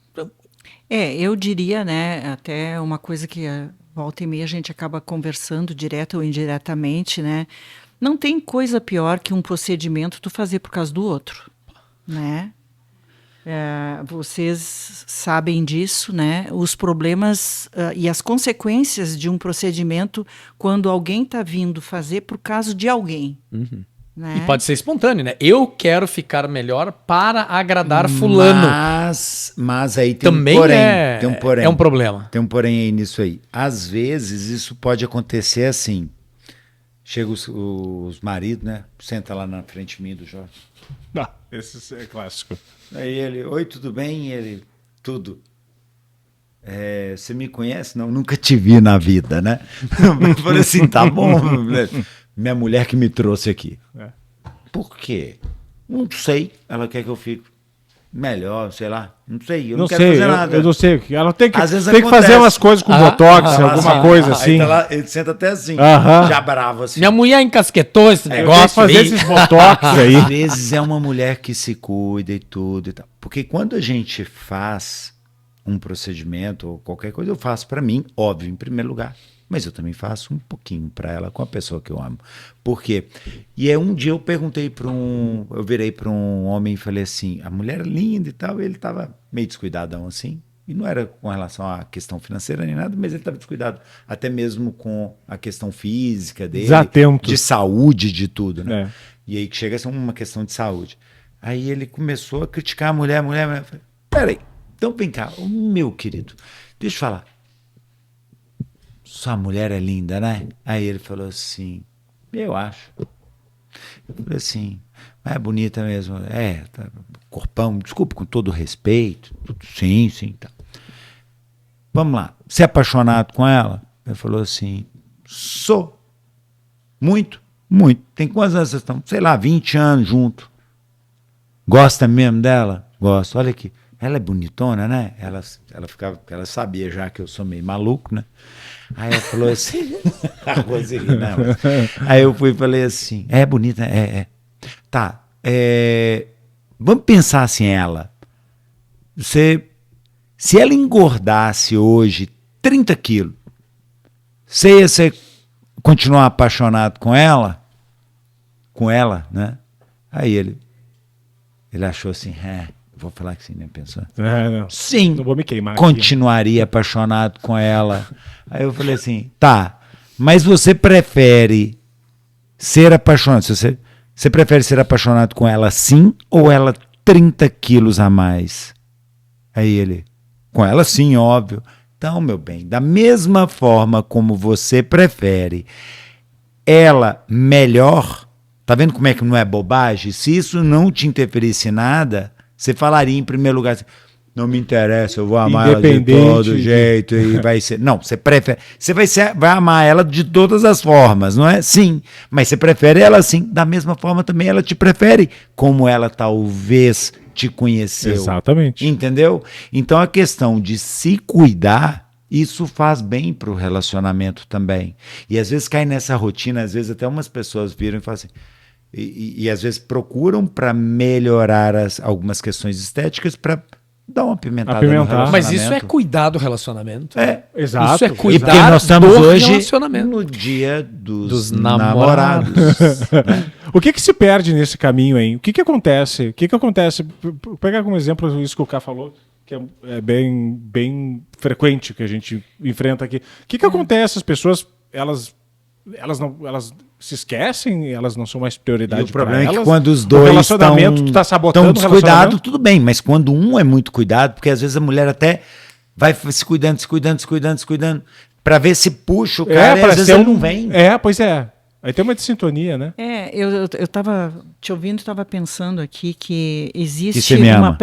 Eu diria, né, até uma coisa que volta e meia a gente acaba conversando direto ou indiretamente, né? Não tem coisa pior que um procedimento tu fazer por causa do outro, né? Vocês sabem disso, né? Os problemas e as consequências de um procedimento quando alguém está vindo fazer por causa de alguém. Né? E pode ser espontâneo, né? Eu quero ficar melhor para agradar fulano. Mas aí tem Também um porém. é, Tem um porém. é um problema. Tem um porém aí nisso aí. Às vezes isso pode acontecer assim. Chega os maridos, né? Senta lá na frente de mim do Jorge. Não, esse é clássico. Aí ele, oi, tudo bem? E ele, tudo. Você me conhece? Não, nunca te vi na vida, né? Eu falei assim, tá bom. Minha mulher que me trouxe aqui. Por quê? Não sei. Ela quer que eu fique melhor, sei lá. Não sei, eu não quero fazer nada. Eu não sei. Ela tem que, Às vezes tem que acontece. fazer umas coisas com botox, alguma Assim, coisa assim. Aí tá lá, ele senta até assim, Aham. já bravo assim. Minha mulher encasquetou esse Tem que negócio fazer aí. esses botox aí. Às vezes é uma mulher que se cuida e tudo e tal. Porque quando a gente faz um procedimento ou qualquer coisa, eu faço pra mim, óbvio, em primeiro lugar. Mas eu também faço um pouquinho pra ela com a pessoa que eu amo. Por quê? E um dia eu perguntei eu virei pra um homem e falei assim, a mulher é linda e tal, e ele tava meio descuidadão assim. E não era com relação à questão financeira nem nada, mas ele estava descuidado, até mesmo com a questão física dele, Desatento. de saúde, de tudo, né? É. E aí que chega a ser uma questão de saúde. Aí ele começou a criticar a mulher. Eu falei, peraí, então vem cá, ô, meu querido, deixa eu falar. Sua mulher é linda, né? Aí ele falou assim, eu acho. Eu falei assim, é bonita mesmo. Tá, corpão, desculpa, com todo respeito. Sim, tá. Vamos lá, você é apaixonado com ela? Ele falou assim, sou. Muito. Tem quantos anos vocês estão? Sei lá, 20 anos junto. Gosta mesmo dela? Gosto. Olha aqui, ela é bonitona, né? Ela sabia já que eu sou meio maluco, né? Aí ela falou assim, aí eu fui e falei assim, é bonita, Tá, vamos pensar assim, se ela engordasse hoje 30 quilos, você ia continuar apaixonado com ela? Com ela, né? Aí ele achou assim, vou falar que sim, né? Pensou? Não. Sim. Não vou me queimar aqui. Continuaria apaixonado com ela. Aí eu falei assim, tá, mas você prefere ser apaixonado? Você prefere ser apaixonado com ela sim ou ela 30 quilos a mais? Aí ele, com ela sim, óbvio. Então, meu bem, da mesma forma como você prefere ela melhor, tá vendo como é que não é bobagem? Se isso não te interferisse em nada, você falaria em primeiro lugar assim, não me interessa, eu vou amar ela de todo jeito e vai ser... Não, você prefere... Você vai amar ela de todas as formas, não é? Sim, mas você prefere ela assim. Da mesma forma também ela te prefere como ela talvez te conheceu. Exatamente. Entendeu? Então a questão de se cuidar, isso faz bem para o relacionamento também. E às vezes cai nessa rotina, às vezes até umas pessoas viram e falam assim... E às vezes procuram para melhorar algumas questões estéticas para dar uma apimentada no relacionamento. Mas isso é cuidar do relacionamento. Exato. Isso é E cuidar porque nós estamos do hoje relacionamento. no dia dos namorados. O que se perde nesse caminho, hein? O que acontece? O que acontece? Vou pegar como exemplo isso que o Ká falou, que é bem frequente que a gente enfrenta aqui. O que acontece? As pessoas, elas se esquecem, elas não são mais prioridade. E o problema elas. É que quando os O dois relacionamento, tu tá sabotando o descuidados, relacionamento. tudo bem, mas quando um é muito cuidado, porque às vezes a mulher até vai se cuidando, para ver se puxa o cara e às vezes ele não vem. Pois é. Aí tem uma sintonia, né? Eu estava te ouvindo, estava pensando aqui que existe você me ama?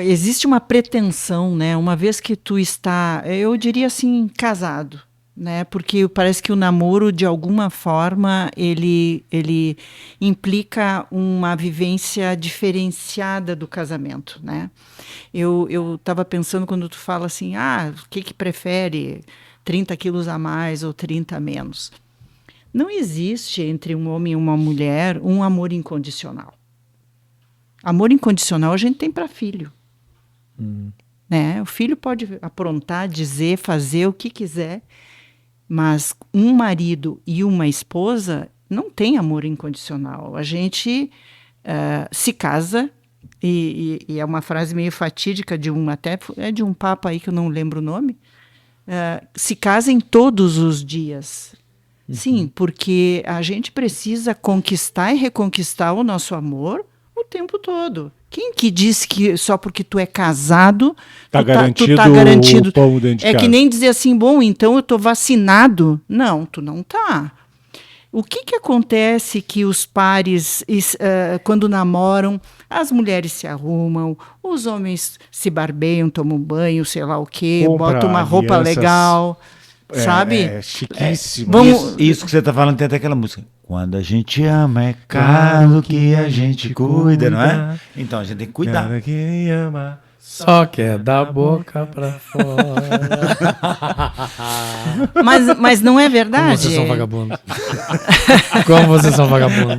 Existe uma pretensão, né? Uma vez que tu está, eu diria assim, casado, né? Porque parece que o namoro, de alguma forma, ele implica uma vivência diferenciada do casamento, né? Eu estava pensando quando tu fala assim, o que prefere? 30 quilos a mais ou 30 a menos. Não existe entre um homem e uma mulher um amor incondicional. Amor incondicional a gente tem para filho. Né? O filho pode aprontar, dizer, fazer o que quiser, mas um marido e uma esposa não tem amor incondicional. A gente se casa, e é uma frase meio fatídica de de um papa aí que eu não lembro o nome, se casem todos os dias. Sim, porque a gente precisa conquistar e reconquistar o nosso amor o tempo todo. Quem que diz que só porque tu é casado tu tá garantido o pão dentro de casa? Que nem dizer assim, bom, então eu tô vacinado. Não, tu não tá. O que acontece que os pares, quando namoram, as mulheres se arrumam, os homens se barbeiam, tomam banho, sei lá o quê, botam uma roupa legal, sabe? É chiquíssimo. Isso que você tá falando tem até aquela música. Quando a gente ama, é claro que a gente cuida, não é? Então a gente tem que cuidar. Cada quem ama. Só quer da boca pra fora. Mas não é verdade? Como vocês são vagabundos. Como vocês são vagabundos.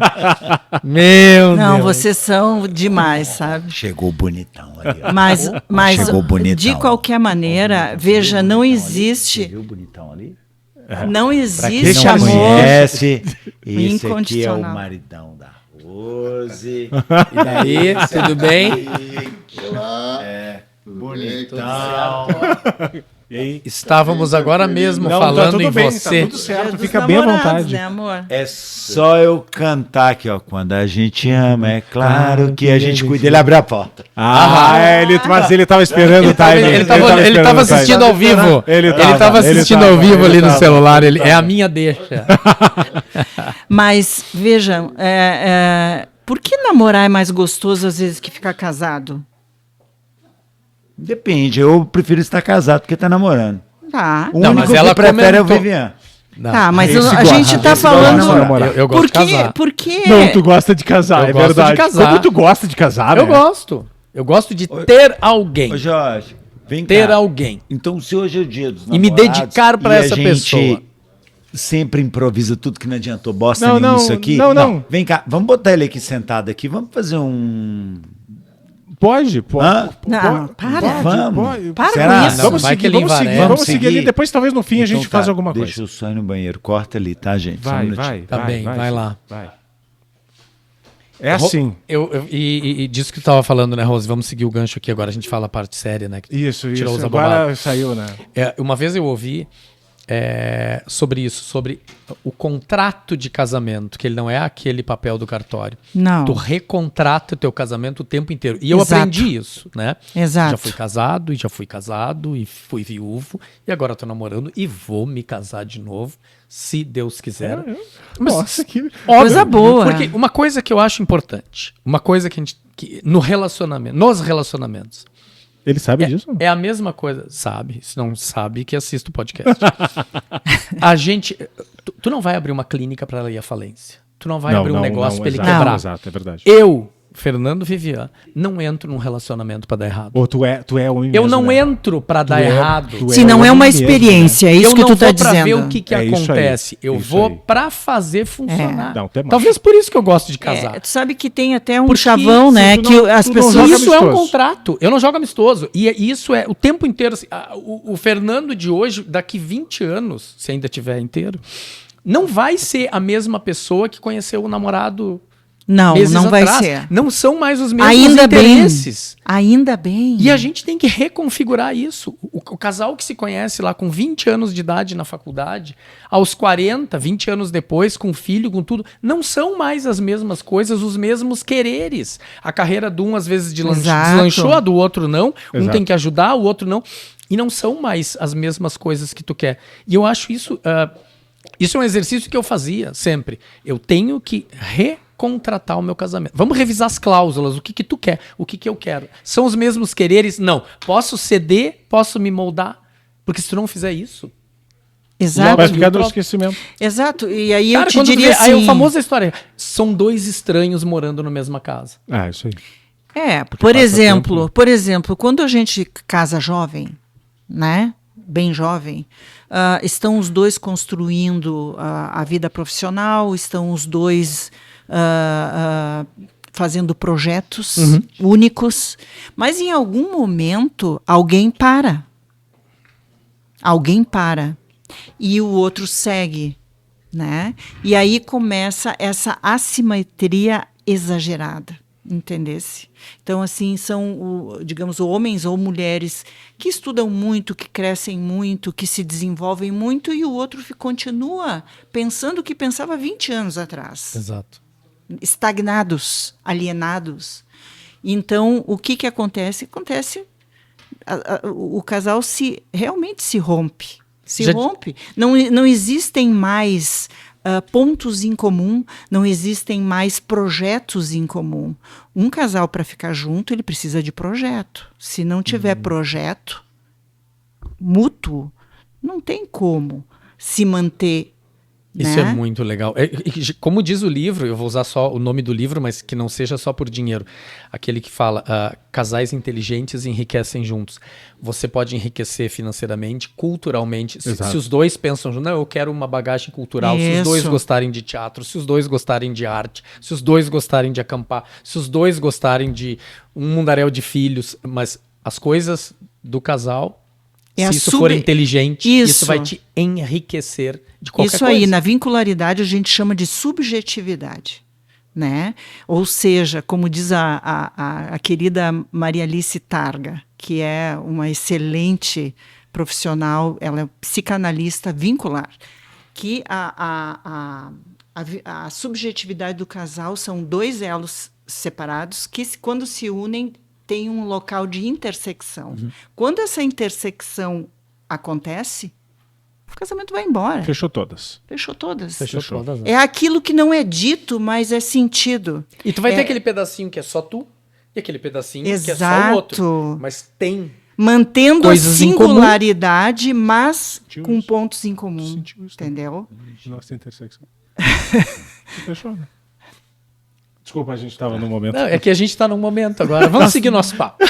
Meu Não, Deus. vocês são demais, sabe? Chegou bonitão ali. Mas Chegou bonitão. de qualquer maneira, veja, não existe... Viu bonitão ali? Não Pra quem existe não amor conhece, esse aqui é o incondicional. maridão da rua. Rose. E daí, tudo bem? Bonitão. E aí? Estávamos agora mesmo Não, falando tá tudo em bem, você. tá tudo certo, Dos fica bem à namorados, vontade. né, amor? É só eu cantar aqui, ó. Quando a gente ama, é claro que a gente cuida. Ele abriu a porta. Mas ele tava esperando o timing. Ele esperando tava o assistindo timing. ao vivo. Ele Ele tava assistindo tava, ao vivo ele ali no tava, celular. ele É a minha deixa. Mas, vejam, por que namorar é mais gostoso às vezes que ficar casado? Depende, eu prefiro estar casado porque tá namorando. Tá. O Não, único mas ela que prefere é o comentou. Vivian. Não. Tá, mas esse a gosta, gente tá esse gosta de falando. namorar. Eu gosto de casar. Por quê? Não, tu gosta de casar, Eu é gosto de verdade. casar. Como tu gosta de casar, Eu né? gosto. Eu gosto de ter alguém. Ô Jorge, vem Ter cá. alguém. Então se hoje é o dia dos E me namorados dedicar pra e essa a gente pessoa. sempre improvisa tudo que não adiantou bosta Não, nenhuma não, isso aqui. não. Vem cá, vamos botar ele aqui sentado aqui, vamos fazer um... Pode. Hã? Não, para. Vamos. Para Será? com isso. Não, Vamos vai seguir, que ele vamos seguir, envarece. vamos seguir ali. Depois, talvez no fim, a gente Então faz tá, alguma Deixa coisa. eu só ir no banheiro. Corta ali, tá, gente? Só um Vai, minutinho. vai. Tá bem, vai lá. Vai. É assim. E disso que tu tava falando, né, Rose? Vamos seguir o gancho aqui agora. A gente fala a parte séria, né? Isso. Tirou os Agora abobados. saiu, né? Uma vez eu ouvi sobre isso, sobre o contrato de casamento, que ele não é aquele papel do cartório. Não. Tu recontrata o teu casamento o tempo inteiro. E eu Exato. aprendi isso, né? Exato. Já fui casado, e fui viúvo, e agora tô namorando e vou me casar de novo, se Deus quiser. Mas, Nossa, que... óbvio, Coisa boa. Porque uma coisa que eu acho importante, uma coisa que a gente... nos relacionamentos, Ele sabe disso? é a mesma coisa. Sabe? Se não sabe, que assista o podcast. A gente... Tu não vai abrir uma clínica para ela ir à falência. Tu não vai abrir um negócio para ele exato, quebrar. Exato, é verdade. Eu, Fernando Vivian, não entro num relacionamento para dar errado. Ou tu é homem Eu mesmo, não né? entro para dar é- errado. tu Se não é uma homem mesmo, experiência, é isso Eu que não tu tá vou pra dizendo. ver o que É isso aí, acontece. Eu isso vou aí. pra fazer funcionar. Não, tu é macho. Talvez por isso que eu gosto de casar. Tu sabe que tem até um Porque chavão, né? tu Que não- as tu não pessoas. joga Isso é um amistoso. contrato. Eu não jogo amistoso. E isso é o tempo inteiro. Assim, o Fernando de hoje, daqui 20 anos, se ainda tiver inteiro, não vai ser a mesma pessoa que conheceu o namorado Não, meses não vai atrás. ser. Não são mais os mesmos Ainda interesses. bem. Ainda bem. E a gente tem que reconfigurar isso. O casal que se conhece lá com 20 anos de idade na faculdade, aos 40, 20 anos depois, com filho, com tudo, não são mais as mesmas coisas, os mesmos quereres. A carreira de um, às vezes, Exato. deslanchou, a do outro não. Um Exato. tem que ajudar, o outro não. E não são mais as mesmas coisas que tu quer. E eu acho isso... isso é um exercício que eu fazia sempre. Eu tenho que recontratar o meu casamento. Vamos revisar as cláusulas, o que tu quer, o que eu quero. São os mesmos quereres? Não. Posso ceder, posso me moldar, porque se tu não fizer isso... Exato. Vai ficar do esquecimento. Exato. E aí Cara, eu te quando tu diria vê, assim. aí é a famosa história, são dois estranhos morando na mesma casa. Isso aí. Por passa exemplo, quando a gente casa jovem, né? Bem jovem, estão os dois construindo a vida profissional, estão os dois fazendo projetos únicos, mas em algum momento alguém para. Alguém para. E o outro segue, né? E aí começa essa assimetria exagerada, entendesse? Então, assim, são, digamos, homens ou mulheres que estudam muito, que crescem muito, que se desenvolvem muito, e o outro continua pensando o que pensava 20 anos atrás. Exato. Estagnados, alienados. Então, o que acontece? O casal realmente se rompe. Rompe. Não existem mais pontos em comum, não existem mais projetos em comum. Um casal, para ficar junto, ele precisa de projeto. Se não tiver projeto mútuo, não tem como se manter. Isso né? é muito legal. Como diz o livro, eu vou usar só o nome do livro, mas que não seja só por dinheiro. Aquele que fala, casais inteligentes enriquecem juntos. Você pode enriquecer financeiramente, culturalmente. Se os dois pensam, não, eu quero uma bagagem cultural. Se os dois gostarem de teatro, se os dois gostarem de arte, se os dois gostarem de acampar, se os dois gostarem de um mundaréu de filhos, mas as coisas do casal... Se isso for inteligente, isso vai te enriquecer de qualquer coisa. Isso aí, na vincularidade, a gente chama de subjetividade. né? Ou seja, como diz a querida Maria Alice Targa, que é uma excelente profissional, ela é psicanalista vincular, que a subjetividade do casal são 2 elos separados que, quando se unem, tem um local de intersecção. Quando essa intersecção acontece, o casamento vai embora. Fechou todas. Fechou todas. Fechou todas, né? É aquilo que não é dito, mas é sentido. E tu vai ter aquele pedacinho que é só tu e aquele pedacinho que é só o Exato. outro. Mas tem. Mantendo Coisas a em comum. singularidade, mas Sentiu com isso? pontos em comum. Sentiu isso, Entendeu? Nossa intersecção. Fechou, né? Desculpa, a gente estava no momento. Não, é que a gente tá num momento agora. Vamos seguir nosso papo.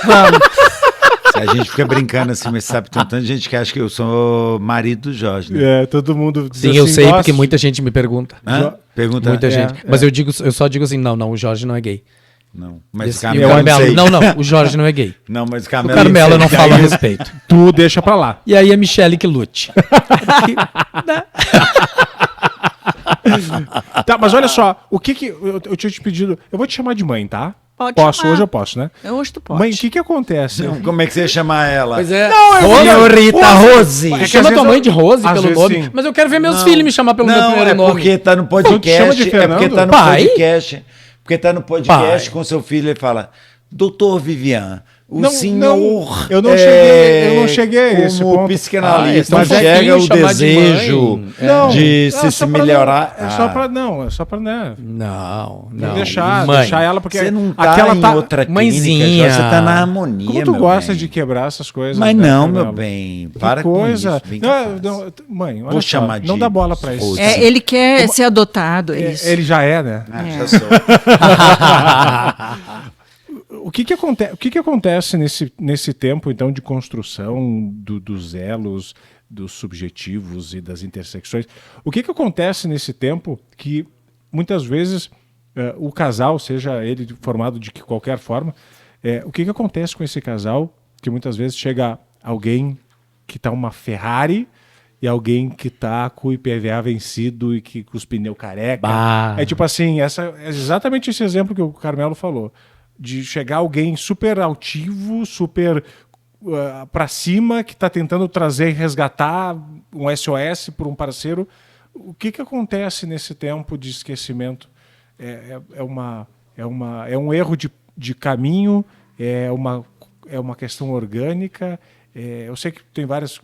A gente fica brincando assim, mas sabe, tem tanta gente que acha que eu sou marido do Jorge, né? É, todo mundo diz Sim, eu assim, sei, "Nossa, porque muita gente me pergunta. Hã? Pergunta. Muita É, gente. Mas eu só digo assim, não, o Jorge não é gay. Não, mas Esse- o e o Carmelo, Carmelo, sei. não, o Jorge não é gay. Não, mas o O Carmelo, Carmelo eu não sei. falo a respeito. Tu deixa pra lá. E aí a Michelle que lute. Tá, mas olha só, o que eu tinha te pedido. Eu vou te chamar de mãe, tá? Pode Posso, chamar. hoje eu posso, né? Hoje tu pode. Mãe, o que acontece? Não, como é que você ia chamar ela? Pois é. Senhorita Rose. É que às Chama vezes tua mãe eu- de Rose às pelo vezes nome. sim. Mas eu quero ver meus Não. filhos me chamar pelo meu Não, primeiro é nome. porque tá no Então te chama podcast. de É porque Fernando? tá no Pai? podcast. Porque tá no podcast Pai. com seu filho, ele fala: Doutor Vivian, o Não, senhor. não, eu não cheguei a esse como ponto. psicanalista, Ah, então enxerga o chamar de desejo mãe. de Não, se melhorar. É só pra, não, é só pra, né? Não. Deixar ela, porque Você não tá aquela em tá... outra clínica, Mãezinha. Jorge, você tá na harmonia, Como tu meu gosta bem. de quebrar essas coisas? Mas né, não, Fernando? meu bem, Que para coisa. com isso. Vem Mãe, olha Vou só, chamar de não dá bola pra isso. Rose. É, ele quer ser adotado, é isso. Ele já é, né? Já sou. O que acontece nesse tempo, então, de construção dos elos, dos subjetivos e das intersecções? O que acontece nesse tempo que, muitas vezes, o casal, seja ele formado de qualquer forma, o que acontece com esse casal que, muitas vezes, chega alguém que está uma Ferrari e alguém que está com o IPVA vencido e que com os pneus careca? Bah. É tipo assim, é exatamente esse exemplo que o Carmelo falou. De chegar alguém super altivo, super pra cima, que está tentando trazer e resgatar um SOS por um parceiro. O que acontece nesse tempo de esquecimento? É um erro de caminho? É uma questão orgânica? Eu sei que tem várias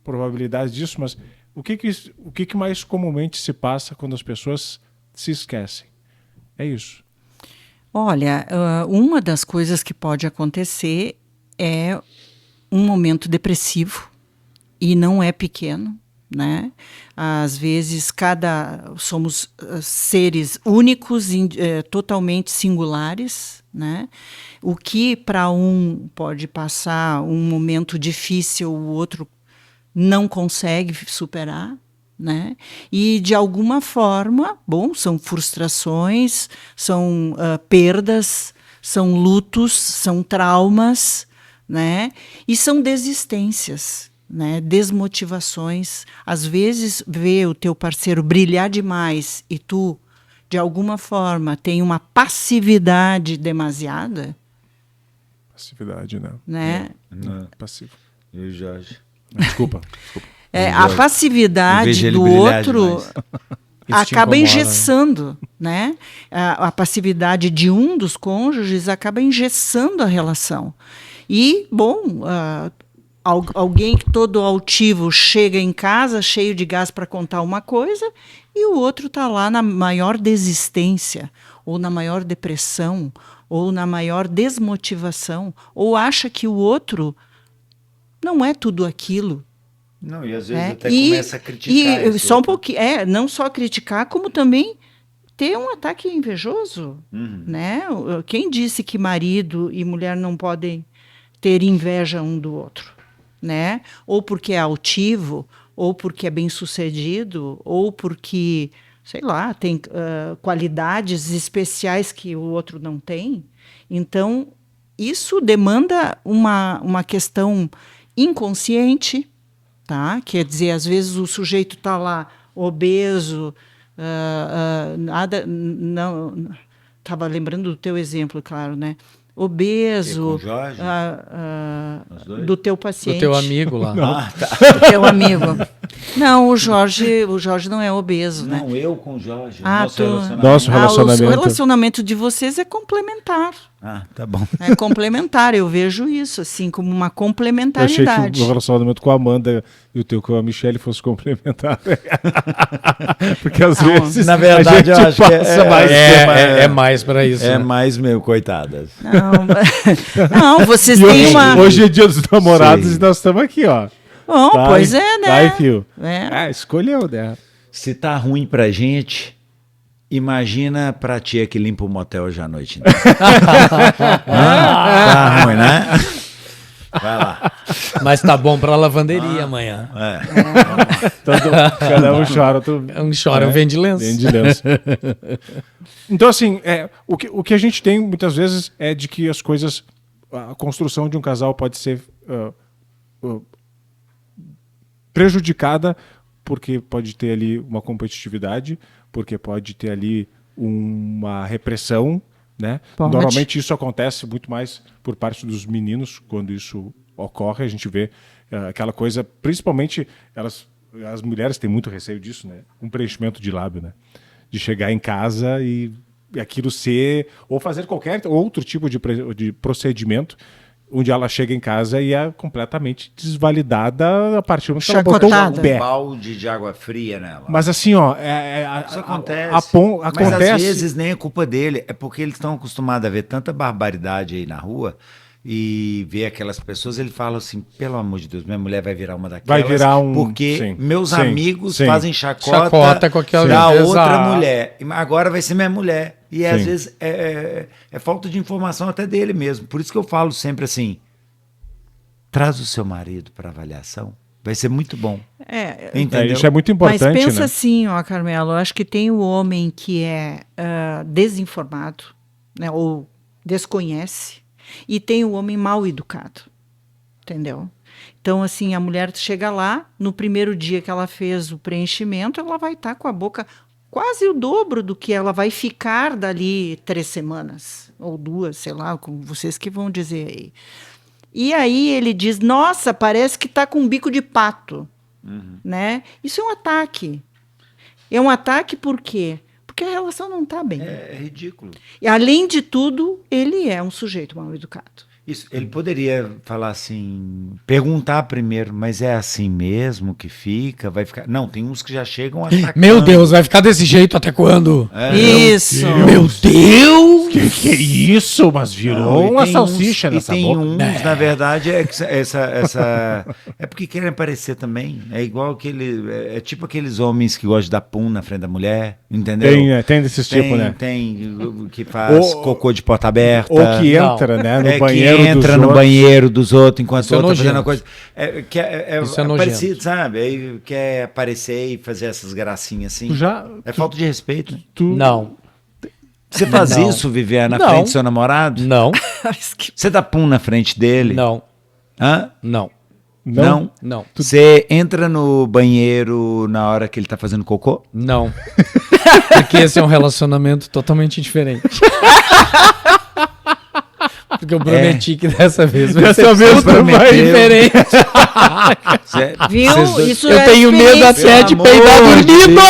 probabilidades disso, mas o que mais comumente se passa quando as pessoas se esquecem? É isso. Olha, uma das coisas que pode acontecer é um momento depressivo, e não é pequeno, né? Às vezes somos seres únicos, totalmente singulares, né? O que para um pode passar um momento difícil, o outro não consegue superar, né? E de alguma forma, são frustrações, são perdas, são lutos, são traumas, né? E são desistências, né? Desmotivações. Às vezes vê o teu parceiro brilhar demais e tu, de alguma forma, tem uma passividade demasiada, Passividade, né? né? Não, Passivo. e o Jorge? Desculpa. A passividade Vejo ele do brilhar outro demais. Isso te acaba incomoda, engessando, né? A passividade de um dos cônjuges acaba engessando a relação. E, alguém que todo altivo chega em casa cheio de gás para contar uma coisa e o outro está lá na maior desistência, ou na maior depressão, ou na maior desmotivação, ou acha que o outro não é tudo aquilo. Não, e às vezes É, até começa a criticar. esse só um outro. pouquinho, não só criticar, como também ter um ataque invejoso, né? Quem disse que marido e mulher não podem ter inveja um do outro, né? Ou porque é altivo, ou porque é bem-sucedido, ou porque, sei lá, tem qualidades especiais que o outro não tem. Então, isso demanda uma questão inconsciente, tá? Quer dizer, às vezes o sujeito está lá obeso, nada, não, estava lembrando do teu exemplo, claro, né? E com Obeso, o Jorge? Os dois? do teu Do paciente. teu amigo lá. Ah, tá. Do teu amigo. Não, o Jorge não é obeso, né? Não, eu com o Jorge. Tu- Nosso relacionamento. O relacionamento de vocês é complementar. Ah, tá bom. É complementar, eu vejo isso, assim, como uma Eu achei que complementaridade. o relacionamento com a Amanda e o teu com a Michelle fosse complementar. Porque às Não, vezes na verdade, a gente eu acho que passa mais. É mais pra isso. É né? mais meu, coitadas. Não, vocês E têm hoje, uma... hoje é dia dos namorados Sim. e nós estamos aqui, ó. Bom, Vai, pois é, né? Vai, fio. É. Escolheu, né? Se tá ruim pra gente, imagina pra tia que limpa o motel hoje à noite. Então. Tá ruim, né? Vai lá. Mas tá bom pra lavanderia amanhã. É. Cada um chora, outro Um chora, um vende lenço. vende lenço. Então, assim, o que a gente tem muitas vezes é de que as coisas, a construção de um casal pode ser prejudicada porque pode ter ali uma competitividade, porque pode ter ali uma repressão, né? Pode. Normalmente isso acontece muito mais por parte dos meninos quando isso ocorre. A gente vê aquela coisa, principalmente as mulheres têm muito receio disso, né? Um preenchimento de lábio, né? De chegar em casa e aquilo ser ou fazer qualquer outro tipo de procedimento onde ela chega em casa e é completamente desvalidada a partir do momento que ela botou o Chacotada. pé. Um balde de água fria nela. Mas assim, ó, Isso acontece. Mas Mas às vezes nem é culpa dele, é porque eles estão acostumados a ver tanta barbaridade aí na rua e ver aquelas pessoas, ele fala assim, pelo amor de Deus, minha mulher vai virar uma daquelas, Vai virar um- porque sim, meus sim, amigos sim. fazem chacota Chacota com aquela da gente, outra exato. mulher, agora vai ser minha mulher. E às Sim. vezes é falta de informação até dele mesmo. Por isso que eu falo sempre assim, traz o seu marido para avaliação, vai ser muito bom. Entendeu? isso é muito importante, Mas pensa né? assim, ó, Carmelo, eu acho que tem o homem que é desinformado, né, ou desconhece, e tem o homem mal educado, entendeu? Então, assim, a mulher chega lá, no primeiro dia que ela fez o preenchimento, ela vai estar com a boca quase o dobro do que ela vai ficar dali 3 semanas, ou 2, sei lá, como vocês que vão dizer aí. E aí ele diz, nossa, parece que está com um bico de pato. Né? Isso é um ataque. É um ataque por quê? Porque a relação não está bem. É ridículo. E, além de tudo, ele é um sujeito mal educado. Isso, ele poderia falar assim, perguntar primeiro, mas é assim mesmo que fica? Vai ficar? Não, tem uns que já chegam atacando. Meu Deus, vai ficar desse jeito até quando? Isso! Meu Deus! Que isso? Mas virou Não, e uma tem salsicha uns, nessa e tem boca. uns, na verdade, é porque querem aparecer também. É igual aquele, é tipo aqueles homens que gostam de dar pum na frente da mulher, entendeu? Tem desses tipos, né? Tem que faz Ou- cocô de porta aberta. Ou que Não. entra, né, no Que banheiro dos entra no outros. banheiro dos outros enquanto Isso é o outro tá fazendo nojento. a coisa. Isso é nojento. parecido, sabe? Aí quer aparecer e fazer essas gracinhas assim. É falta de respeito. Né? Não, Você faz Não. isso, Viver, na Não. frente do seu namorado? não, Você dá pum na frente dele? não, Hã? não, Não? não, Você entra no banheiro na hora que ele tá fazendo cocô? não. Porque esse é um relacionamento totalmente diferente. Porque eu prometi que dessa vez vai Dessa ser vez tudo não vai. diferente. Cê- Viu? vocês dois- Isso Eu é tenho medo experiência. até de peidar dormindo.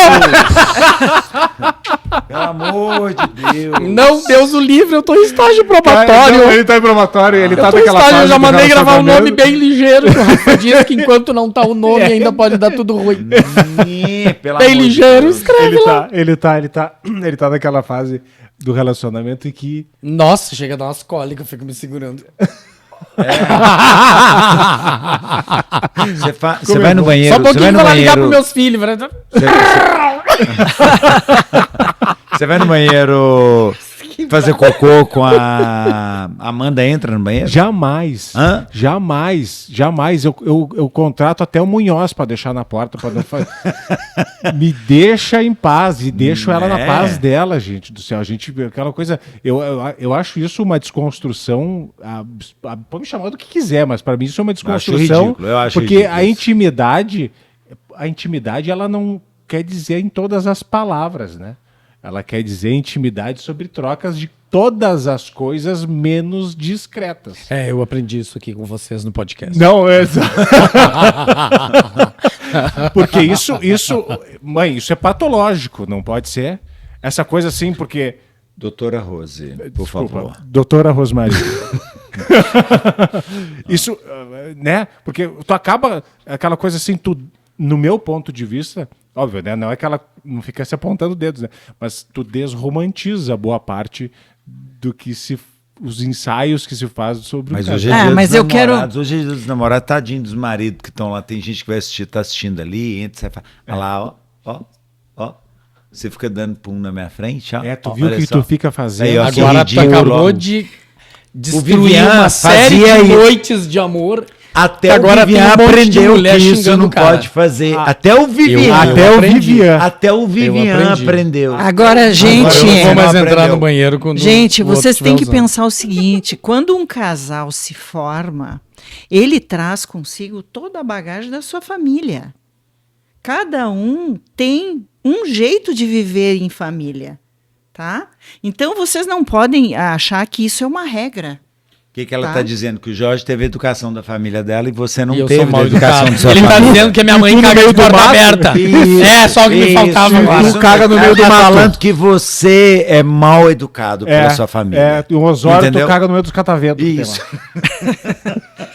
Pelo amor de Deus. Não, Deus o livre, eu tô em estágio Não, probatório. ele tá em probatório, ele Eu tá tô em naquela estágio, fase eu já do mandei gravar um nome relacionamento. bem ligeiro. Que o Rafa diz que enquanto não tá o nome ainda pode dar tudo ruim. Pelo Bem amor de ligeiro, Deus. escreve lá. Ele tá naquela fase do relacionamento em que Nossa, chega a dar umas cólicas, eu fico me segurando. Você vai no banheiro. Só um você vai pouquinho no pra ligar banheiro. pros meus filhos. Você vai no banheiro fazer cocô com a Amanda, entra no banheiro? jamais, Hã? jamais eu contrato até o Munhoz pra deixar na porta para não fazer. Me deixa em paz e deixo ela na É. paz dela, gente do céu. A gente aquela coisa, eu acho isso uma desconstrução. Pode me chamar do que quiser, mas para mim isso é uma desconstrução, ridículo, eu acho porque ridículo a isso. intimidade ela não quer dizer em todas as palavras, né? Ela quer dizer intimidade sobre trocas de todas as coisas menos discretas. Eu aprendi isso aqui com vocês no podcast. Não, é... Porque mãe, isso é patológico, não pode ser. Essa coisa assim, porque... Doutora Rose, por favor. Doutora Rosmarie. Isso, né? Porque tu acaba, aquela coisa assim, no meu ponto de vista, óbvio, né? Não é que ela não fica se apontando dedos, né? Mas tu desromantiza boa parte do que os ensaios que se faz sobre mas o hoje casal. é dia mas dos eu quero- namorados. Hoje é dia dos namorados, tadinho dos maridos que estão lá. Tem gente que vai assistir, tá assistindo ali, entra, você fala, olha lá, ó. Você fica dando pum na minha frente, ó. Tu viu o Olha que só. tu fica fazendo? Aí, ó, que Agora tu ridículo. acabou de destruir Vivian uma série fazia de isso. noites de amor. Até Agora o Vivian tem um monte de aprendeu mulher que isso xingando não o cara. pode fazer. Até o Vivian. Até o aprendi. Vivian. Até o Vivian aprendi. aprendeu. Agora, gente, Agora eu não vou mais Não entrar aprendeu. no banheiro quando gente, o outro vocês estiver têm que usando. pensar o seguinte: quando um casal se forma, ele traz consigo toda a bagagem da sua família. Cada um tem um jeito de viver em família, tá? Então vocês não podem achar que isso é uma regra. O que ela Tá. está dizendo? Que o Jorge teve a educação da família dela e você não E eu teve sou mal a educação educado. da sua Ele tá família. dizendo que a minha mãe tu no caga meio de do porta mato? aberta. Isso, É, só o que me isso, faltava agora. Tu caga no meio do Ela tá mato. falando que você é mal educado pela sua família. O Osório, Entendeu? tu caga no meio dos cataventos. que tem Isso. lá.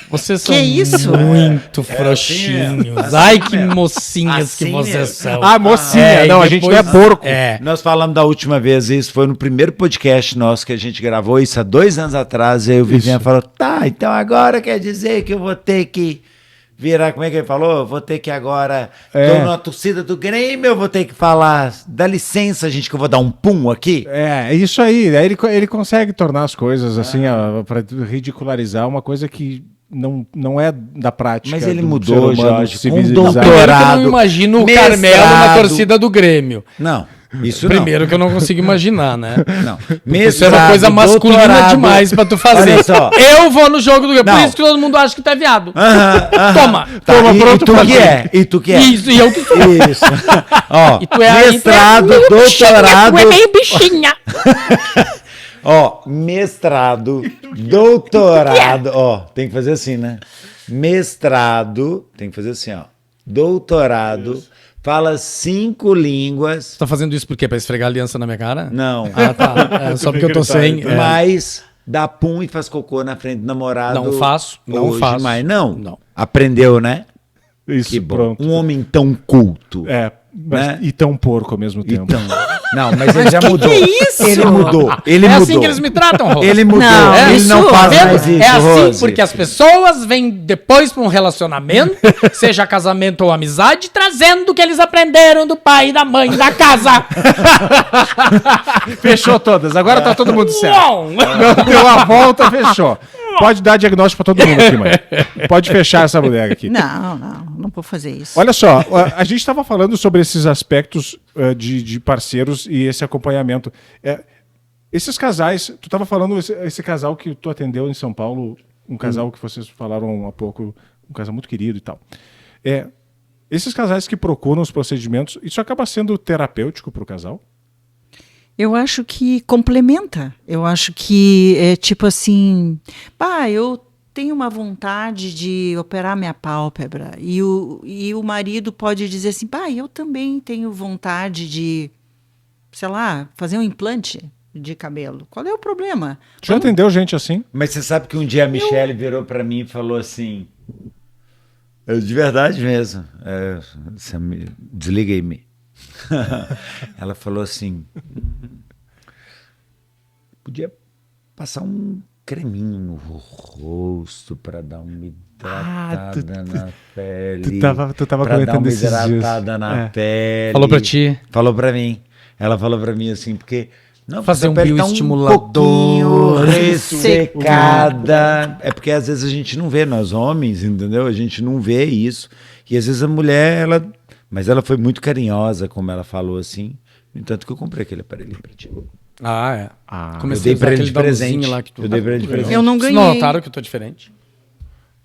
Vocês são Que isso? muito frouxinhos. assim Ai, que mesmo. mocinhas Assim que vocês mesmo. são. Ah, mocinha. e Não, a gente não é depois- porco. É. Nós falamos da última vez, isso foi no primeiro podcast nosso que a gente gravou, isso há 2 anos atrás, e aí o Vivian falou, tá, então agora quer dizer que eu vou ter que virar, como é que ele falou? Eu vou ter que agora, tô na torcida do Grêmio, eu vou ter que falar, dá licença, gente, que eu vou dar um pum aqui. É isso aí. Aí ele consegue tornar as coisas assim, para ridicularizar uma coisa que não é da prática. Mas ele do mudou, ser humano Jorge, com civilizado. Primeiro que eu doutorado, não imagino o mestrado. Carmelo na torcida do Grêmio. Não, isso Primeiro que eu não consigo imaginar, né? não. Isso é uma coisa masculina doutorado. demais pra tu fazer. Olha só. Eu vou no jogo do Grêmio. Por Não. isso que todo mundo acha que tu é viado. Aham. Toma. Tá, Toma, e pronto, tu pronto. que é? E tu que é? Isso, e eu que sou. Isso. Ó, E tu é mestrado, meio doutorado. Bichinha, tu é meio bichinha. Ó, mestrado, doutorado. Ó, tem que fazer assim, né? Mestrado, tem que fazer assim, ó. Doutorado, fala 5 línguas. Você tá fazendo isso por quê? Pra esfregar a aliança na minha cara? Não. Ah, tá. É, só porque eu tô sem. É. Mas dá pum e faz cocô na frente do namorado. Não faço, não hoje, faço. Mas não. Não. Aprendeu, né? Isso, Que bom. pronto. Um homem tão culto. Mas, né? e tão porco ao mesmo tempo. Então, não, mas ele já mudou. que é isso? Ele mudou. Ele É mudou. assim que eles me tratam, Rô. Ele mudou. Não, ele isso- não faz Vendo? mais isso, É assim Rose. porque as pessoas vêm depois para um relacionamento, seja casamento ou amizade, trazendo o que eles aprenderam do pai e da mãe da casa. Fechou todas. Agora tá todo mundo certo. Uau! Deu a volta, fechou. Pode dar diagnóstico pra todo mundo aqui, mãe. Pode fechar essa bodega aqui. Não vou fazer isso. Olha só, a gente estava falando sobre esses aspectos de parceiros e esse acompanhamento. Esses casais, tu estava falando, esse casal que tu atendeu em São Paulo, um casal que vocês falaram há pouco, um casal muito querido e tal. Esses casais que procuram os procedimentos, isso acaba sendo terapêutico para o casal? Eu acho que complementa. Eu acho que é tipo assim, eu tenho uma vontade de operar minha pálpebra e o marido pode dizer assim, eu também tenho vontade de, sei lá, fazer um implante de cabelo. Qual é o problema? Já atendeu gente assim? Mas você sabe que um dia a Michelle virou pra mim e falou assim, de verdade mesmo, desliga aí. Ela falou assim, podia passar um creminho no rosto para dar uma hidratada na pele. Tu tava pra dar comentando uma esses dias. hidratada na pele. Falou pra ti? Falou pra mim. Ela falou pra mim assim, porque... Não, Fazer a um pele tá bioestimulador. pouquinho ressecada. É porque às vezes a gente não vê, nós homens, entendeu? A gente não vê isso. E às vezes a mulher, mas ela foi muito carinhosa, como ela falou assim. No entanto que eu comprei aquele aparelho pra ti. Ah, é. Eu Comecei dei a usar pra ele aquele de da luzinha presente. lá que tu... Eu dei pra ele de presente. Eu não Vocês ganhei. não notaram que eu tô diferente?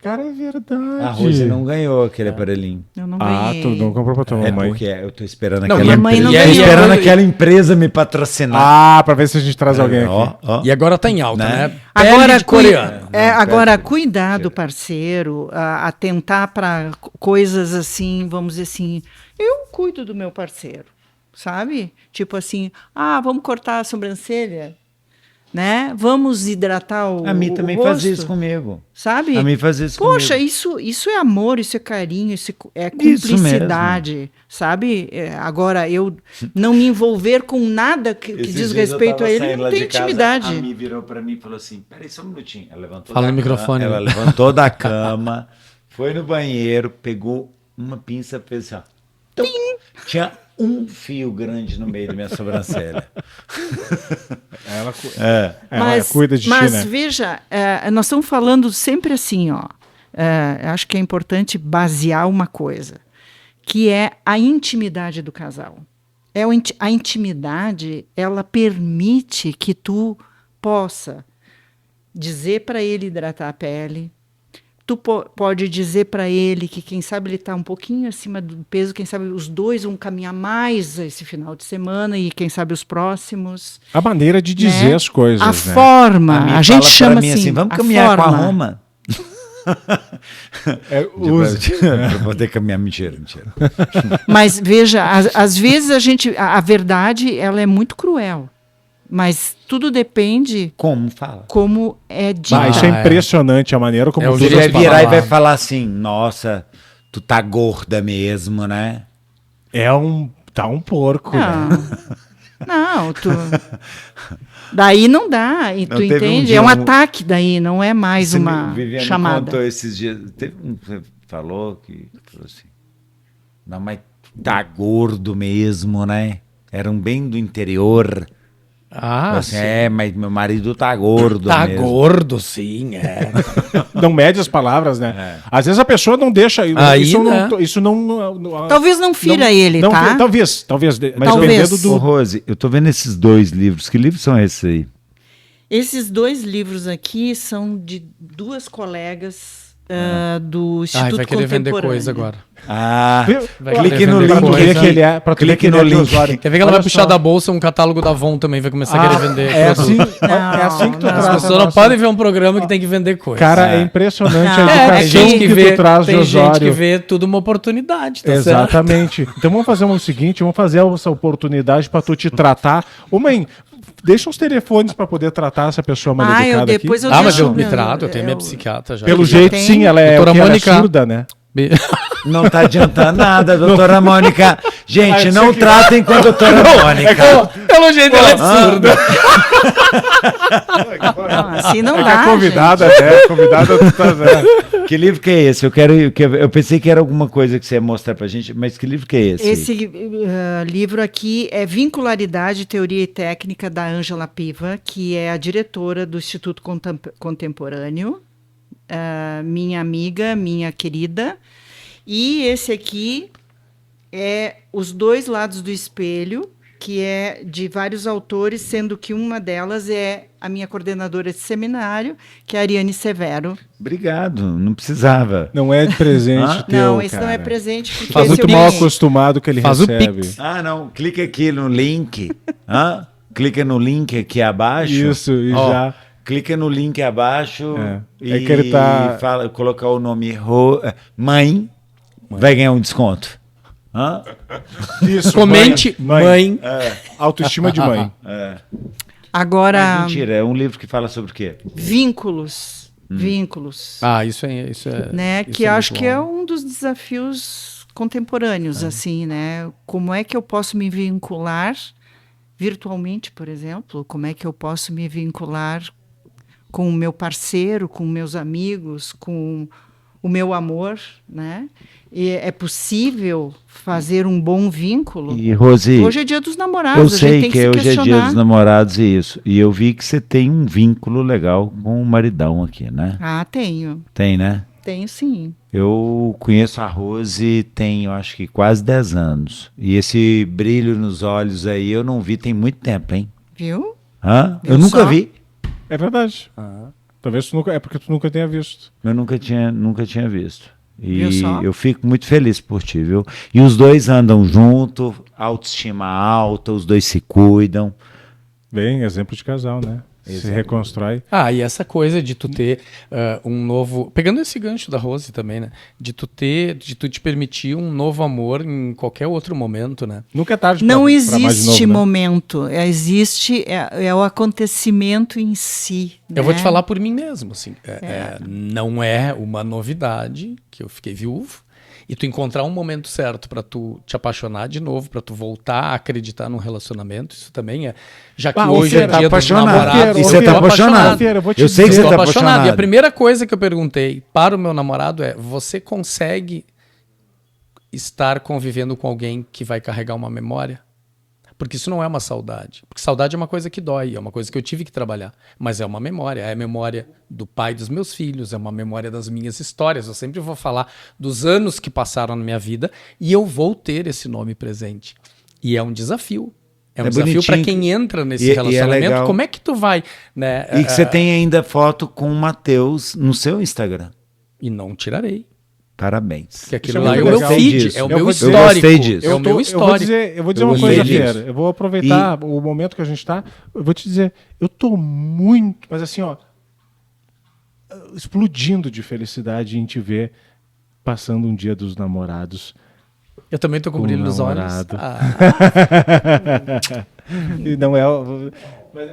Cara, é verdade. A Rose não ganhou aquele aparelhinho. Eu não Ah, ganhei. tu não comprou pra tua É mamãe. porque eu tô esperando Não, aquela minha mãe empresa. não E aí, ganhou. Esperando aquela empresa me patrocinar. Ah, pra ver se a gente traz alguém aqui. Ó. E agora tá em alta, Né? né? Agora, Pele de coreano. agora pera. cuidar do parceiro, atentar para coisas assim, vamos dizer assim, eu cuido do meu parceiro, sabe? Tipo assim, vamos cortar a sobrancelha, né? Vamos hidratar o A mim também o rosto, fazia isso comigo. sabe? A mim fazia isso Poxa, comigo. isso é amor, isso é carinho, isso é Isso cumplicidade, sabe? Agora, eu não me envolver com nada que diz respeito a ele, não tem intimidade. A Mi virou pra mim e falou assim, peraí só um minutinho. Ela levantou Fala da no microfone, Ela né? levantou da cama, foi no banheiro, pegou uma pinça, fez assim, ó. Tum. Tinha um fio grande no meio da minha sobrancelha. Ela cuida de ti, mas né? veja, nós estamos falando sempre assim, ó. Acho que é importante basear uma coisa, que é a intimidade do casal. A intimidade, ela permite que tu possa dizer para ele hidratar a pele. Tu pode dizer para ele que, quem sabe, ele está um pouquinho acima do peso, quem sabe os dois vão caminhar mais esse final de semana e quem sabe os próximos. A maneira de dizer Né? as coisas, A né? forma, Mi a gente fala chama pra mim assim, vamos a caminhar com a forma. Roma. Pra poder caminhar, mentira. Mas veja, às vezes a verdade, ela é muito cruel, mas tudo depende Como fala? como é dita. Ah, isso é impressionante a maneira como É o tu jeito Você usa vai as de virar e palavras. vai falar assim, nossa, tu tá gorda mesmo, né? Tá um porco, né? Não, daí não dá, e Não, tu teve um entende? dia É um um- ataque daí, não é mais Você uma Viviane chamada. contou esses dias, você falou assim, não, mas tá gordo mesmo, né? Eram bem do interior. Ah, Assim, sim. mas meu marido tá gordo Tá mesmo. gordo, sim, é. Não mede as palavras, né? Às vezes a pessoa não deixa. Aí, isso né? isso não. Talvez não fira ele, não, tá? Talvez. Mas Talvez. dependendo Ô, do. Rose, eu tô vendo esses dois livros. Que livros são esses aí? Esses dois livros aqui são de duas colegas do Ai, Instituto vai querer vender Contemporâneo. coisa agora. Ah, Vai clique querer no vender link. Pra tu ver coisa. que ele é. Pra tu ver Clique que ele no é de link. Osório. Quer ver que ela vai Olha puxar só. da bolsa um catálogo da Avon também, vai começar a querer vender É produto. assim que tu Não, traz. não. As pessoas não podem ver um programa que tem que vender coisa. Cara, é impressionante a Não, educação tem gente que vê, tu traz de tem gente que Osório. vê tudo uma oportunidade, tá certo? Exatamente. Então vamos fazer o seguinte, vamos fazer essa oportunidade pra tu te tratar. Ô mãe, deixa uns telefones pra poder tratar essa pessoa mal educada depois aqui. eu Ah, mas deixo eu me meu- trato, eu tenho minha eu- psiquiatra já. Pelo já jeito, tem. sim, ela é, Doutora o que ela é Mônica. surda, né? Não tá adiantando nada, doutora Mônica. Gente, Ah, não sei que- tratem com a doutora Mônica. Pelo jeito ela é surda. Não, assim não É que dá, a convidada, né? A convidada tu tá, né? Que livro que é esse? Eu pensei que era alguma coisa que você ia mostrar pra gente, mas que livro que é esse? Esse livro aqui é Vincularidade, Teoria e Técnica, da Ângela Piva, que é a diretora do Instituto Contemporâneo, minha amiga, minha querida. E esse aqui é Os Dois Lados do Espelho, que é de vários autores, sendo que uma delas é a minha coordenadora de seminário, que é a Ariane Severo. Obrigado, não precisava. Não é de presente teu, Não, esse não é cara. presente, porque Faz esse Muito eu mal ganhei. acostumado que ele Faz o recebe. Pix. Ah, não, clica aqui no link. Clica no link aqui abaixo. Isso, e Ó, já... Clica no link abaixo É. É que ele tá- colocar o nome mãe, vai ganhar um desconto. Isso, Comente, mãe. Autoestima de mãe. Agora, Mentira, é um livro que fala sobre o quê? vínculos. Vínculos. Ah, isso é Né, isso que é acho muito que é bom. um dos desafios contemporâneos, assim, né? Como é que eu posso me vincular virtualmente, por exemplo? Como é que eu posso me vincular com o meu parceiro, com meus amigos, com o meu amor, né? E é possível fazer um bom vínculo? E Rosi, Hoje é dia dos eu namorados, a gente sei tem que que se hoje é dia questionar. dos namorados e isso. E eu vi que você tem um vínculo legal com o maridão aqui, né? Ah, tenho. Tem, né? Tenho sim. Eu conheço a Rose tem, eu acho que quase 10 anos. E esse brilho nos olhos aí eu não vi tem muito tempo, hein? Viu? Eu Viu nunca só? vi. É verdade. Talvez tu nunca... É porque tu nunca tenha visto. Eu nunca tinha visto. Viu E só? eu fico muito feliz por ti, viu? E os dois andam junto, autoestima alta, os dois se cuidam. Bem, exemplo de casal, né? Se reconstrói. Ah, e essa coisa de tu ter um novo... Pegando esse gancho da Rose também, né? De tu te permitir um novo amor em qualquer outro momento, né? Nunca é tarde Não pra existe amar de novo, né? momento, existe é o acontecimento em si. Eu vou te né? falar por mim mesmo, assim. Não é uma novidade que eu fiquei viúvo. E tu encontrar um momento certo pra tu te apaixonar de novo, pra tu voltar a acreditar num relacionamento, isso também é... Já que hoje é Fieira, dia dos apaixonado. namorados... E você eu tá tô apaixonado. Fieira, eu vou te Eu sei que dizer. você Estou tá apaixonado. apaixonado. E a primeira coisa que eu perguntei para o meu namorado é: você consegue estar convivendo com alguém que vai carregar uma memória? Porque isso não é uma saudade. Porque saudade é uma coisa que dói, é uma coisa que eu tive que trabalhar. Mas é uma memória. É a memória do pai dos meus filhos, é uma memória das minhas histórias. Eu sempre vou falar dos anos que passaram na minha vida e eu vou ter esse nome presente. E é um desafio. É um É desafio para bonitinho. quem entra nesse E é relacionamento. legal. Como é que tu vai, né? E que você tem ainda foto com o Matheus no seu Instagram. E não tirarei. Parabéns. Porque aquilo Isso é lá é o muito meu legal. feed, disso. é o Eu meu vou dizer- eu histórico. gostei disso. É o meu histórico. Eu vou dizer Eu uma coisa, gostei disso. Fieira. Eu vou aproveitar o momento que a gente tá. Eu vou te dizer, eu tô muito, mas assim, ó, explodindo de felicidade em te ver passando um dia dos namorados. Eu também tô com brilho nos olhos. namorado. Ah, E não é. Mas,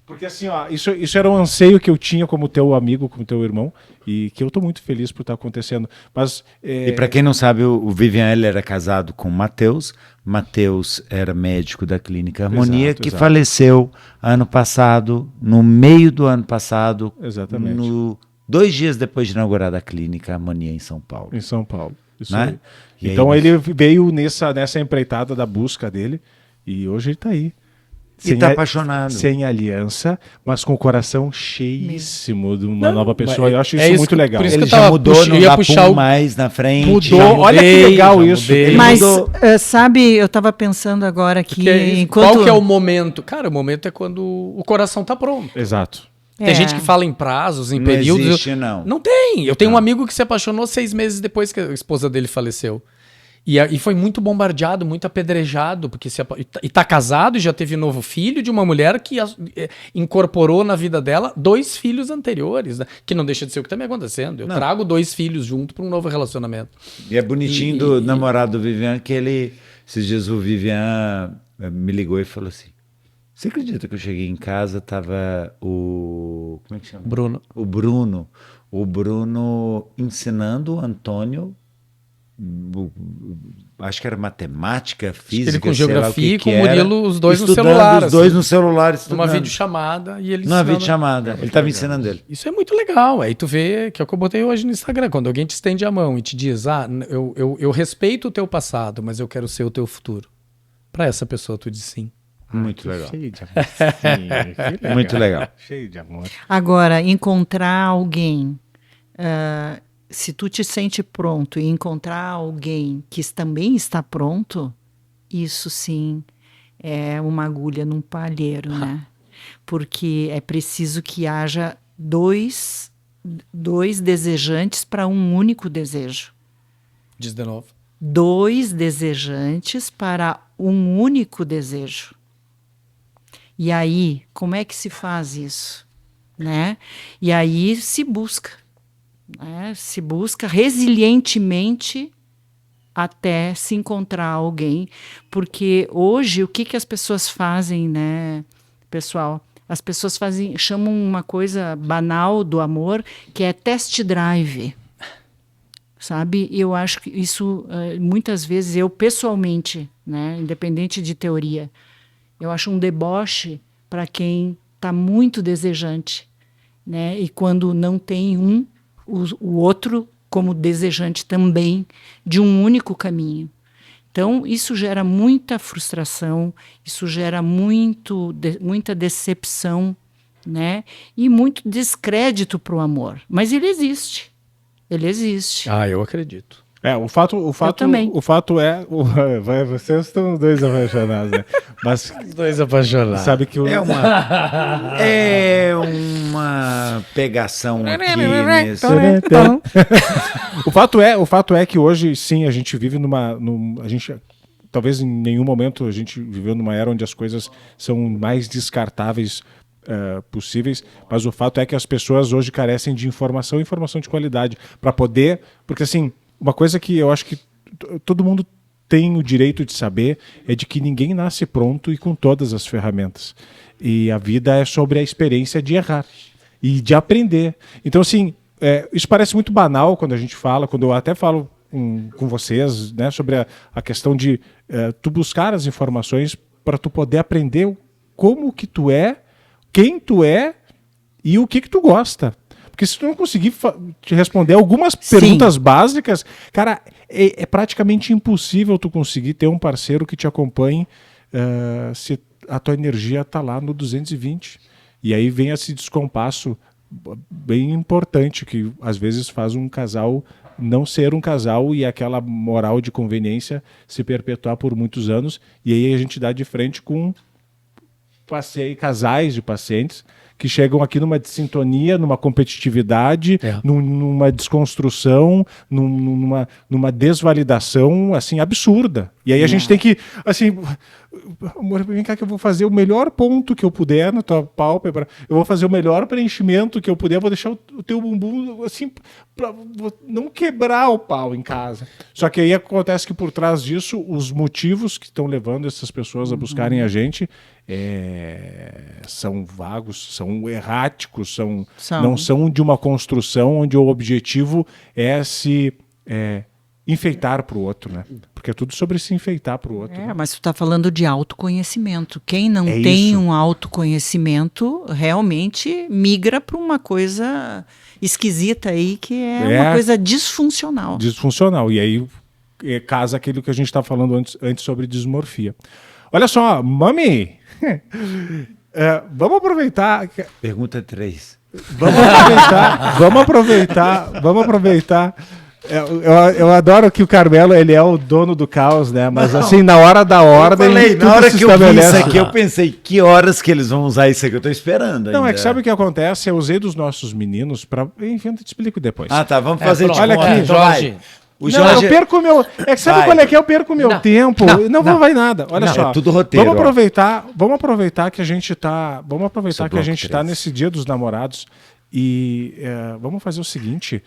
porque assim, ó, isso era um anseio que eu tinha como teu amigo, como teu irmão, e que eu tô muito feliz por estar acontecendo. Mas. E para quem não sabe, o Vivian ele era casado com o Matheus. Matheus era médico da Clínica Harmonia, Exato, que exato. faleceu ano passado, no meio do ano passado, Exatamente. 2 dias depois de inaugurar a Clínica Harmonia em São Paulo. Em São Paulo. Isso Né? aí. E Então aí, ele veio nessa empreitada da busca dele e hoje ele tá aí. E tá apaixonado. Sem aliança, mas com o coração cheíssimo de uma nova pessoa. mas Eu acho é isso isso muito que- legal. por isso Ele eu já tava mudou, puxa- não ia dá puxar pum o- mais na frente. Mudou. já Olha que mudei, legal já isso. mudei. Ele Mas, mudou. sabe, eu estava pensando agora que Porque é isso. enquanto... Qual que é o momento? Cara, o momento é quando o coração tá pronto. Exato. Tem gente que fala em prazos, em Não períodos. existe, não. Não tem. Eu tenho um amigo que se apaixonou 6 meses depois que a esposa dele faleceu. E foi muito bombardeado, muito apedrejado, porque e tá casado e já teve novo filho de uma mulher que incorporou na vida dela 2 filhos anteriores, né? Que não deixa de ser o que tá me acontecendo. Eu trago 2 filhos junto para um novo relacionamento. E é bonitinho do namorado do Vivian que esses dias o Vivian me ligou e falou assim: você acredita que eu cheguei em casa, tava como é que chama? Bruno. O Bruno ensinando o Antônio, acho que era matemática, física, ele com sei lá o geografia que e com que o era, Murilo, os dois no estudando, celular, os dois assim. no celular Numa estudando. videochamada e ele Numa ensinando- videochamada, ele estava ensinando ele. Isso é muito legal. Aí tu vê, que é o que eu botei hoje no Instagram, quando alguém te estende a mão e te diz: eu respeito o teu passado, mas eu quero ser o teu futuro. Pra essa pessoa tu diz sim. Muito legal. Cheio de amor. Que Muito legal. Cheio de amor. Agora, encontrar alguém, se tu te sente pronto e encontrar alguém que também está pronto, isso sim é uma agulha num palheiro, né? Porque é preciso que haja dois desejantes para um único desejo. Diz de novo. 2 desejantes para um único desejo. E aí, como é que se faz isso? Né? E aí se busca. Né? Se busca resilientemente até se encontrar alguém. Porque hoje, o que as pessoas fazem, né, pessoal? As pessoas chamam uma coisa banal do amor, que é test drive. Sabe? Eu acho que isso, muitas vezes, eu pessoalmente, né, independente de teoria, eu acho um deboche para quem está muito desejante, né? E quando não tem o outro como desejante também de um único caminho. Então, isso gera muita frustração, isso gera muita decepção, né? E muito descrédito para o amor. Mas ele existe. Ele existe. Ah, eu acredito. também. O fato é, vocês estão dois apaixonados, né? Mas Os dois apaixonados. sabe que É uma pegação aqui nesse... O fato é que hoje, sim, a gente vive a gente, talvez em nenhum momento a gente viveu numa era onde as coisas são mais descartáveis possíveis, mas o fato é que as pessoas hoje carecem de informação de qualidade, para poder, porque assim, uma coisa que eu acho que todo mundo tem o direito de saber é de que ninguém nasce pronto e com todas as ferramentas. E a vida é sobre a experiência de errar e de aprender. Então, assim, isso parece muito banal quando a gente fala, quando eu até falo com vocês, né, sobre a questão de tu buscar as informações para tu poder aprender como que tu é, quem tu é e o que tu gosta. Porque se tu não conseguir te responder algumas perguntas básicas, cara, é praticamente impossível tu conseguir ter um parceiro que te acompanhe se a tua energia tá lá no 220. E aí vem esse descompasso bem importante que às vezes faz um casal não ser um casal e aquela moral de conveniência se perpetuar por muitos anos. E aí a gente dá de frente com casais de pacientes que chegam aqui numa sintonia, numa competitividade, numa desconstrução, numa desvalidação assim absurda. E aí a gente tem que, assim, amor, vem cá que eu vou fazer o melhor ponto que eu puder na tua pálpebra, eu vou fazer o melhor preenchimento que eu puder, vou deixar o teu bumbum assim, pra não quebrar o pau em casa. Só que aí acontece que por trás disso, os motivos que estão levando essas pessoas a buscarem a gente são vagos, são erráticos, não são de uma construção onde o objetivo é se enfeitar para o outro, né? Porque é tudo sobre se enfeitar para o outro. Né? Mas tu está falando de autoconhecimento. Quem não É tem isso. um autoconhecimento realmente migra para uma coisa esquisita aí, que é uma coisa disfuncional. Disfuncional. E aí casa aquilo que a gente estava falando antes sobre dismorfia. Olha só, mami, vamos aproveitar. Pergunta 3. Vamos aproveitar. Eu adoro que o Carmelo, ele é o dono do caos, né? Mas assim, na hora da ordem, Na hora se que eu vi estabelece. isso aqui, eu pensei, que horas que eles vão usar isso aqui? Eu tô esperando ainda. Não, é que sabe o que acontece? Eu usei dos nossos meninos para... Enfim, eu te explico depois. Ah, tá, vamos fazer pronto. tipo, Olha aqui, então vai. Jorge. O Não, Jorge... eu perco o meu... É que sabe Vai. qual é que é? Eu perco o meu tempo. Não vai nada. Olha só. é tudo roteiro, Vamos aproveitar que a gente tá... Vamos aproveitar que a gente tá 3. nesse Dia dos Namorados e vamos fazer o seguinte,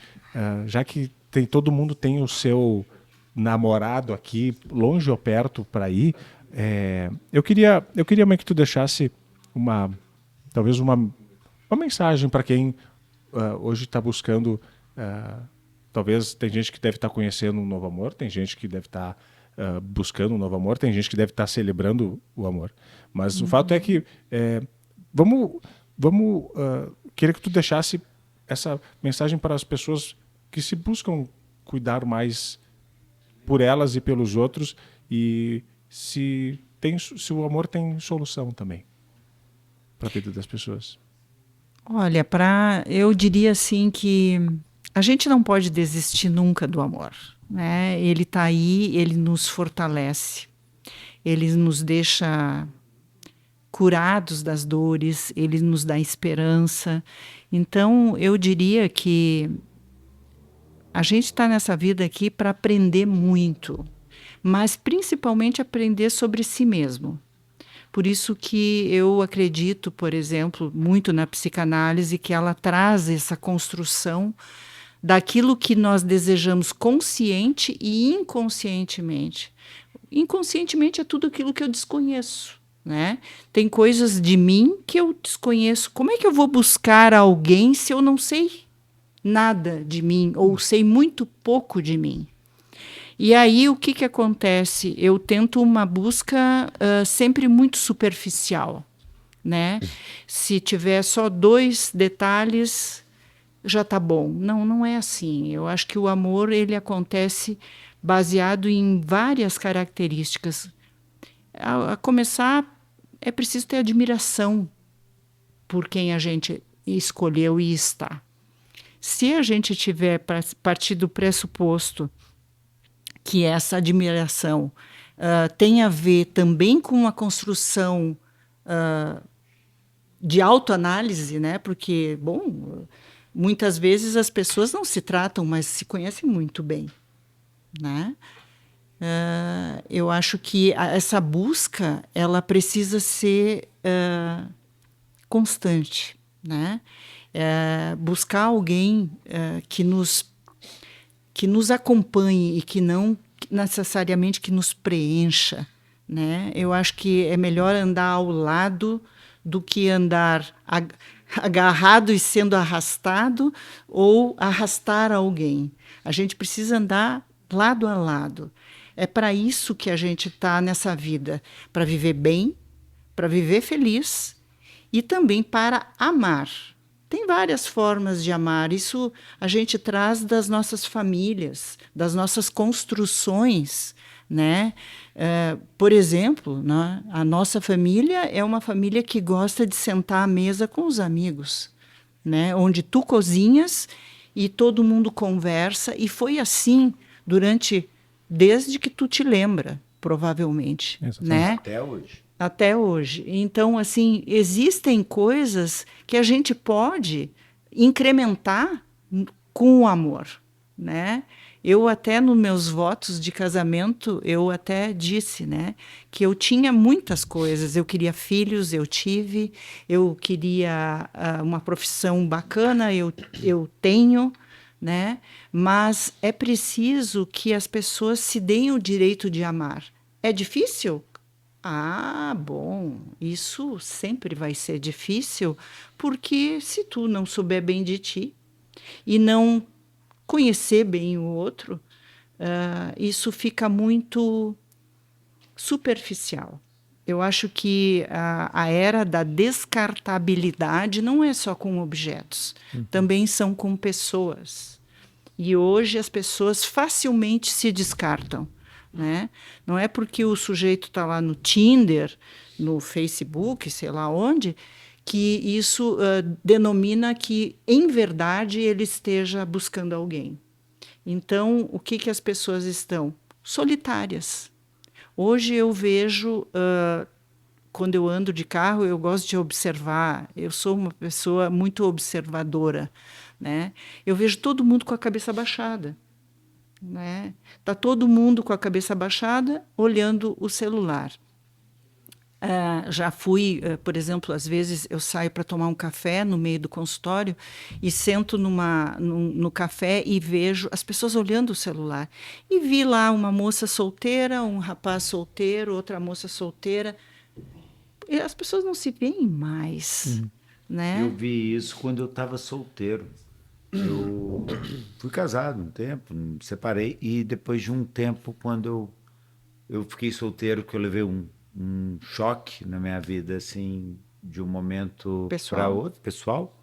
já que todo mundo tem o seu namorado aqui, longe ou perto para ir, eu queria, mãe, que tu deixasse talvez uma mensagem para quem hoje está buscando... Talvez tem gente que deve estar conhecendo um novo amor, tem gente que deve estar buscando um novo amor, tem gente que deve estar celebrando o amor. Mas o fato é que queria que tu deixasse essa mensagem para as pessoas que se buscam cuidar mais por elas e pelos outros e se o amor tem solução também para a vida das pessoas. Olha, eu diria assim que a gente não pode desistir nunca do amor, né? Ele está aí, ele nos fortalece, ele nos deixa curados das dores, ele nos dá esperança. Então, eu diria que a gente está nessa vida aqui para aprender muito, mas principalmente aprender sobre si mesmo. Por isso que eu acredito, por exemplo, muito na psicanálise, que ela traz essa construção daquilo que nós desejamos consciente e inconscientemente. Inconscientemente é tudo aquilo que eu desconheço, né? Tem coisas de mim que eu desconheço. Como é que eu vou buscar alguém se eu não sei nada de mim ou sei muito pouco de mim? E aí o que acontece? Eu tento uma busca sempre muito superficial, né? Se tiver só 2 detalhes, já tá bom. Não é assim. Eu acho que o amor ele acontece baseado em várias características. A começar, é preciso ter admiração por quem a gente escolheu e está. Se a gente tiver partir do pressuposto que essa admiração tem a ver também com uma construção de autoanálise, né? Porque, bom, muitas vezes as pessoas não se tratam, mas se conhecem muito bem, né? Eu acho que essa busca ela precisa ser constante, né? Buscar alguém que nos acompanhe e que não necessariamente que nos preencha, né? Eu acho que é melhor andar ao lado do que andar agarrado e sendo arrastado ou arrastar alguém. A gente precisa andar lado a lado. É para isso que a gente está nessa vida, para viver bem, para viver feliz e também para amar. Tem várias formas de amar. Isso a gente traz das nossas famílias, das nossas construções, né? Por exemplo, né, a nossa família é uma família que gosta de sentar à mesa com os amigos, né? Onde tu cozinhas e todo mundo conversa. E foi assim desde que tu te lembra, provavelmente, né? Até hoje. Até hoje. Então, assim, existem coisas que a gente pode incrementar com o amor, né? Eu até nos meus votos de casamento, eu até disse, né, que eu tinha muitas coisas. Eu queria filhos, eu tive. Eu queria uma profissão bacana, eu tenho, né? Mas é preciso que as pessoas se deem o direito de amar. É difícil? Bom, isso sempre vai ser difícil, porque se tu não souber bem de ti e não conhecer bem o outro, isso fica muito superficial. Eu acho que a era da descartabilidade não é só com objetos, também são com pessoas. E hoje as pessoas facilmente se descartam, né? Não é porque o sujeito está lá no Tinder, no Facebook, sei lá onde, que isso denomina que, em verdade, ele esteja buscando alguém. Então, o que as pessoas estão? Solitárias. Hoje eu vejo, quando eu ando de carro, eu gosto de observar, eu sou uma pessoa muito observadora, né? Eu vejo todo mundo com a cabeça baixada. Né? Tá todo mundo com a cabeça baixada olhando o celular. Já fui, por exemplo, às vezes eu saio para tomar um café no meio do consultório e sento no café e vejo as pessoas olhando o celular. E vi lá uma moça solteira, um rapaz solteiro, outra moça solteira. E as pessoas não se veem mais. Né? Eu vi isso quando eu estava solteiro. Eu fui casado um tempo, me separei, e depois de um tempo, quando eu fiquei solteiro, que eu levei um choque na minha vida, assim, de um momento para outro, pessoal,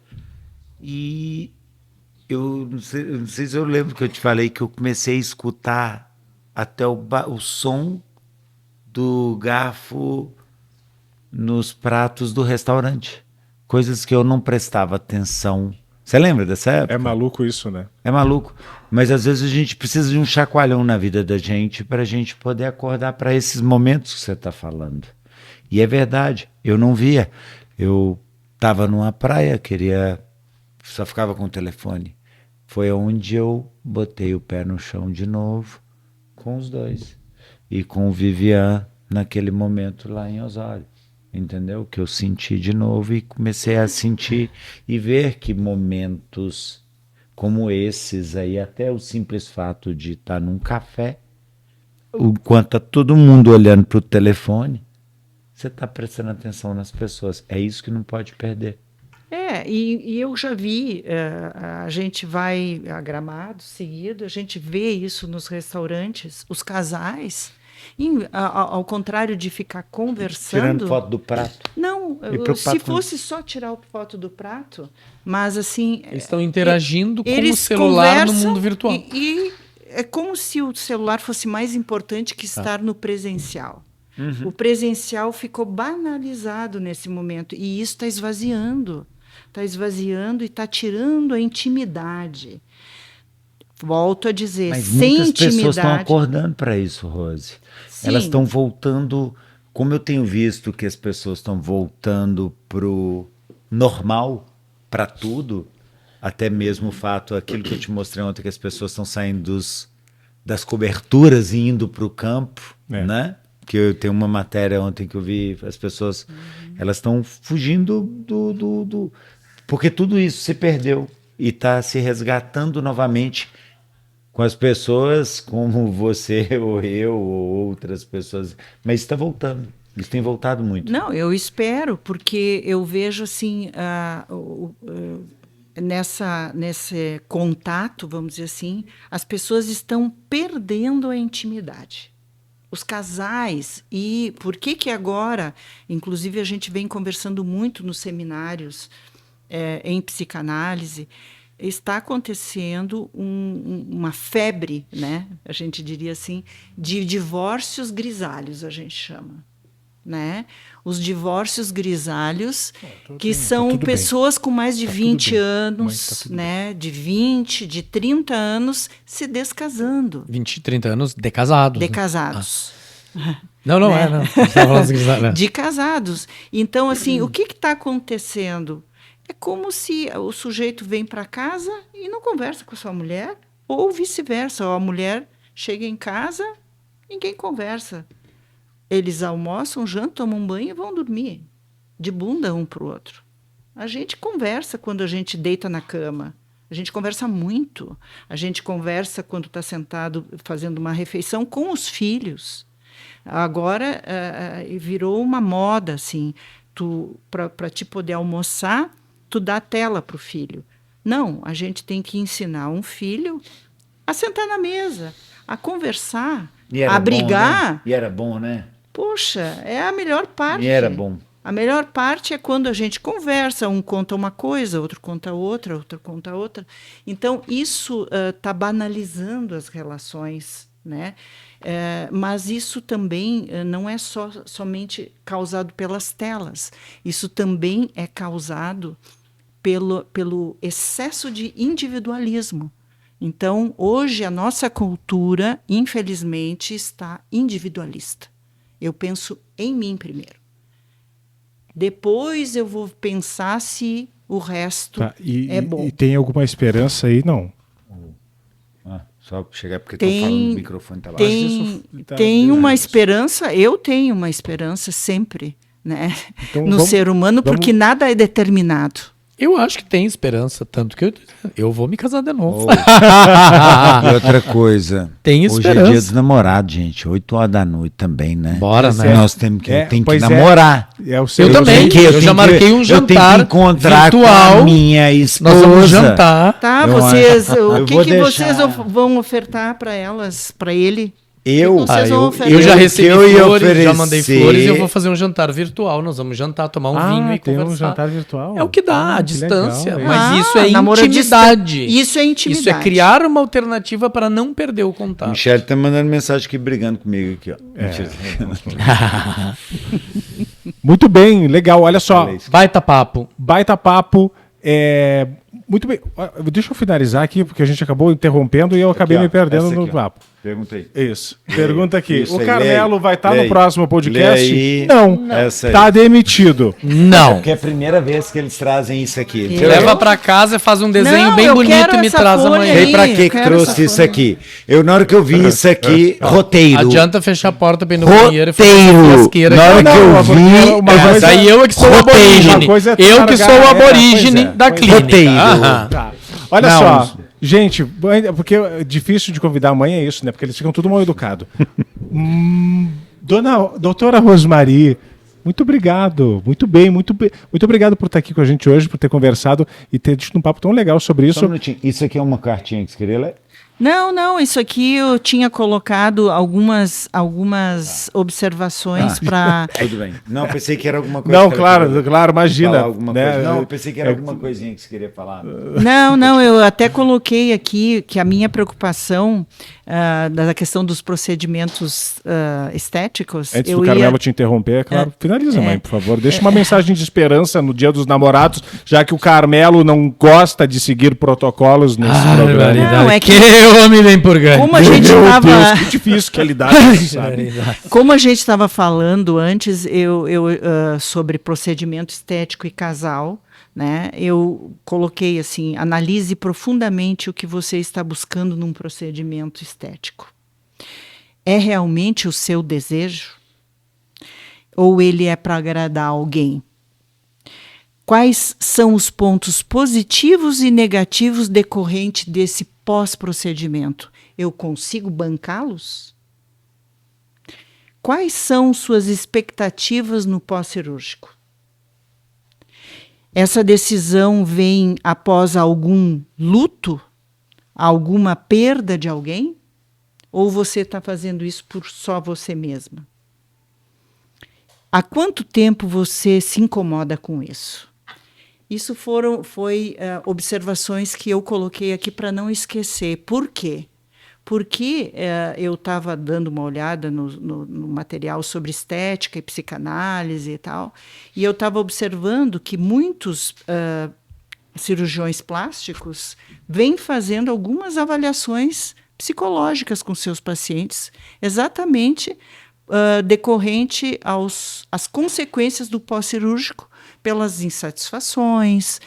e eu não sei se eu lembro que eu te falei que eu comecei a escutar até o som do garfo nos pratos do restaurante, coisas que eu não prestava atenção. Você lembra dessa época? É maluco isso, né? É maluco. Mas às vezes a gente precisa de um chacoalhão na vida da gente para a gente poder acordar para esses momentos que você está falando. E é verdade, eu não via. Eu estava numa praia, só ficava com o telefone. Foi onde eu botei o pé no chão de novo com os dois. E com o Vivian naquele momento lá em Osório. Entendeu? Que eu senti de novo e comecei a sentir e ver que momentos como esses aí, até o simples fato de estar num café, enquanto está todo mundo olhando para o telefone, você está prestando atenção nas pessoas. É isso que não pode perder. E eu já vi, a gente vai a Gramado seguido, a gente vê isso nos restaurantes, os casais... ao contrário de ficar conversando... Tirando foto do prato. Não, se fosse só tirar a foto do prato, mas assim... Eles estão interagindo com o celular no mundo virtual. E é como se o celular fosse mais importante que estar no presencial. O presencial ficou banalizado nesse momento, e isso está esvaziando. Está esvaziando e está tirando a intimidade. volto a dizer, Mas sem muitas pessoas estão intimidade. acordando para isso, Rose. Sim. Elas estão voltando, como eu tenho visto que as pessoas estão voltando pro normal, para tudo, até mesmo o fato, aquilo que eu te mostrei ontem, que as pessoas estão saindo das coberturas e indo para o campo, né? Que eu tenho uma matéria ontem que eu vi, as pessoas, elas estão fugindo do... Porque tudo isso se perdeu e está se resgatando novamente com as pessoas como você ou eu ou outras pessoas. Mas está voltando. Isso tem voltado muito. Não, eu espero, porque eu vejo assim, nesse contato, vamos dizer assim, as pessoas estão perdendo a intimidade. Os casais, e por que agora, inclusive a gente vem conversando muito nos seminários em psicanálise, está acontecendo uma febre, né? A gente diria assim, de divórcios grisalhos, a gente chama. Né? Os divórcios grisalhos, que são pessoas com mais de 20 anos, né? De 20, de 30 anos, se descasando. 20, 30 anos de casados. De casados. Não, não Né? é, não. Você tá falando assim, De casados. Então, assim, o que está acontecendo? É como se o sujeito vem para casa e não conversa com a sua mulher, ou vice-versa. Ou a mulher chega em casa, ninguém conversa. Eles almoçam, jantam, tomam um banho e vão dormir, de bunda um para o outro. A gente conversa quando a gente deita na cama. A gente conversa muito. A gente conversa quando está sentado fazendo uma refeição com os filhos. Agora virou uma moda, assim. Para te poder almoçar, tu dá a tela para o filho. Não, a gente tem que ensinar um filho a sentar na mesa, a conversar, a brigar. Bom, né? E era bom, né? Poxa, é a melhor parte. E era bom. A melhor parte é quando a gente conversa, um conta uma coisa, outro conta outra, outro conta outra. Então, isso está banalizando as relações, né? Mas isso também não é somente causado pelas telas. Isso também é causado pelo excesso de individualismo. Então, hoje, a nossa cultura, infelizmente, está individualista. Eu penso em mim primeiro. Depois eu vou pensar se o resto é bom. E tem alguma esperança aí? Não. Só chegar porque estou falando no microfone. Tá lá. Tem uma esperança, eu tenho uma esperança sempre, né? Então, no ser humano, porque nada é determinado. Eu acho que tem esperança, tanto que eu vou me casar de novo. E outra coisa, Tem hoje esperança. é dia dos namorados, gente, 8 horas da noite também, né? Bora, né? Nós temos que, eu tenho que pois namorar. É o seu Eu também. Eu já marquei um Eu jantar tenho que encontrar virtual. com a minha esposa. Nós vamos jantar. Tá, Eu vocês, acho- o eu que, vou que vocês deixar- vão ofertar para elas, para ele? Eu, Vocês vão ofertar? Eu já Eu- recebi que eu ia flores, já mandei oferecer- flores e eu vou fazer um jantar virtual. Nós vamos jantar, tomar um vinho e tem conversar. um jantar virtual. É o que dá, a que distância. legal, Mas Ah, isso é namoro à intimidade. Isso é intimidade. Isso é criar uma alternativa para não perder o contato. Michele tá mandando mensagem aqui, brigando comigo aqui, ó. Mentira. Muito bem, legal. Olha só, Baita papo. baita papo. Muito bem. Deixa eu finalizar aqui, porque a gente acabou interrompendo e eu acabei ó, me perdendo essa no aqui, ó. papo. Pergunta aí. Isso. Pergunta aqui. Isso O aí, Carmelo lê aí. vai estar Lê no aí. próximo podcast? Lê aí. Não. Essa aí. Tá demitido. Não. Porque é a primeira vez que eles trazem isso aqui. Leva pra casa, faz um desenho Não, bem eu bonito quero e me essa traz folha amanhã. aí. Sei pra eu que que quero trouxe essa isso folha. aqui. Eu, na hora que eu vi isso aqui, roteiro. Adianta fechar a porta bem no banheiro e fazer Roteiro. fiasqueira. Na hora que eu porque vi, uma eu coisa- Daí eu é que sou o Roteiro. aborígene. Uma coisa é Eu que largar- sou o aborígene pois é, da pois é. clínica. Roteiro. Aham. Tá. Olha Não. só, gente, porque é difícil de convidar a mãe é isso, né? Porque eles ficam tudo mal educados. Doutora Rosmari, muito obrigado. Muito bem, muito obrigado por estar aqui com a gente hoje, por ter conversado e ter tido um papo tão legal sobre Só isso. um minutinho. Isso aqui é uma cartinha que você queria ler? Não, isso aqui eu tinha colocado algumas observações para... Tudo bem. Não, pensei que era alguma coisa. Não, que claro, ela queria claro, imagina. falar alguma né? coisa. Não, eu pensei que era alguma coisinha que você queria falar. Não, eu até coloquei aqui que a minha preocupação da questão dos procedimentos estéticos... Antes eu do Carmelo te interromper, é claro, finaliza, mãe, por favor. Deixa uma mensagem de esperança no Dia dos Namorados, já que o Carmelo não gosta de seguir protocolos nesse programa. barbaridade. Não, é que Que Meu homem vem por ganho. Como a gente Meu estava... Deus, que difícil que é lidar com isso, sabe? Como a gente estava falando antes, sobre procedimento estético e casal, né? Eu coloquei assim: analise profundamente o que você está buscando num procedimento estético. É realmente o seu desejo? Ou ele é para agradar alguém? Quais são os pontos positivos e negativos decorrentes desse pós-procedimento? Eu consigo bancá-los? Quais são suas expectativas no pós-cirúrgico? Essa decisão vem após algum luto? Alguma perda de alguém? Ou você está fazendo isso por só você mesma? Há quanto tempo você se incomoda com isso? Isso foi observações que eu coloquei aqui para não esquecer. Por quê? Porque eu estava dando uma olhada no material sobre estética e psicanálise e tal, e eu estava observando que muitos cirurgiões plásticos vêm fazendo algumas avaliações psicológicas com seus pacientes, exatamente decorrente às consequências do pós-cirúrgico, pelas insatisfações,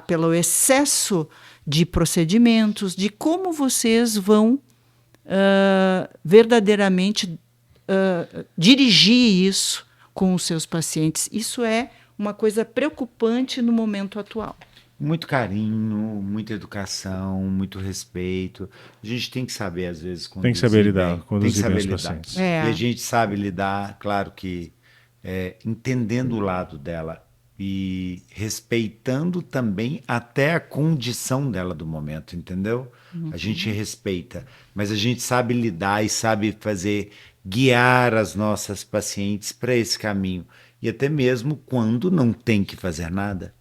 pelo excesso de procedimentos, de como vocês vão verdadeiramente dirigir isso com os seus pacientes. Isso é uma coisa preocupante no momento atual. Muito carinho, muita educação, muito respeito. A gente tem que saber, às vezes, conduzir Tem que saber lidar, bem. Tem que conduzir saber bem os lidar. pacientes. E a gente sabe lidar, claro que entendendo o lado dela e respeitando também até a condição dela do momento, entendeu? A gente respeita, mas a gente sabe lidar e sabe guiar as nossas pacientes para esse caminho. E até mesmo quando não tem que fazer nada.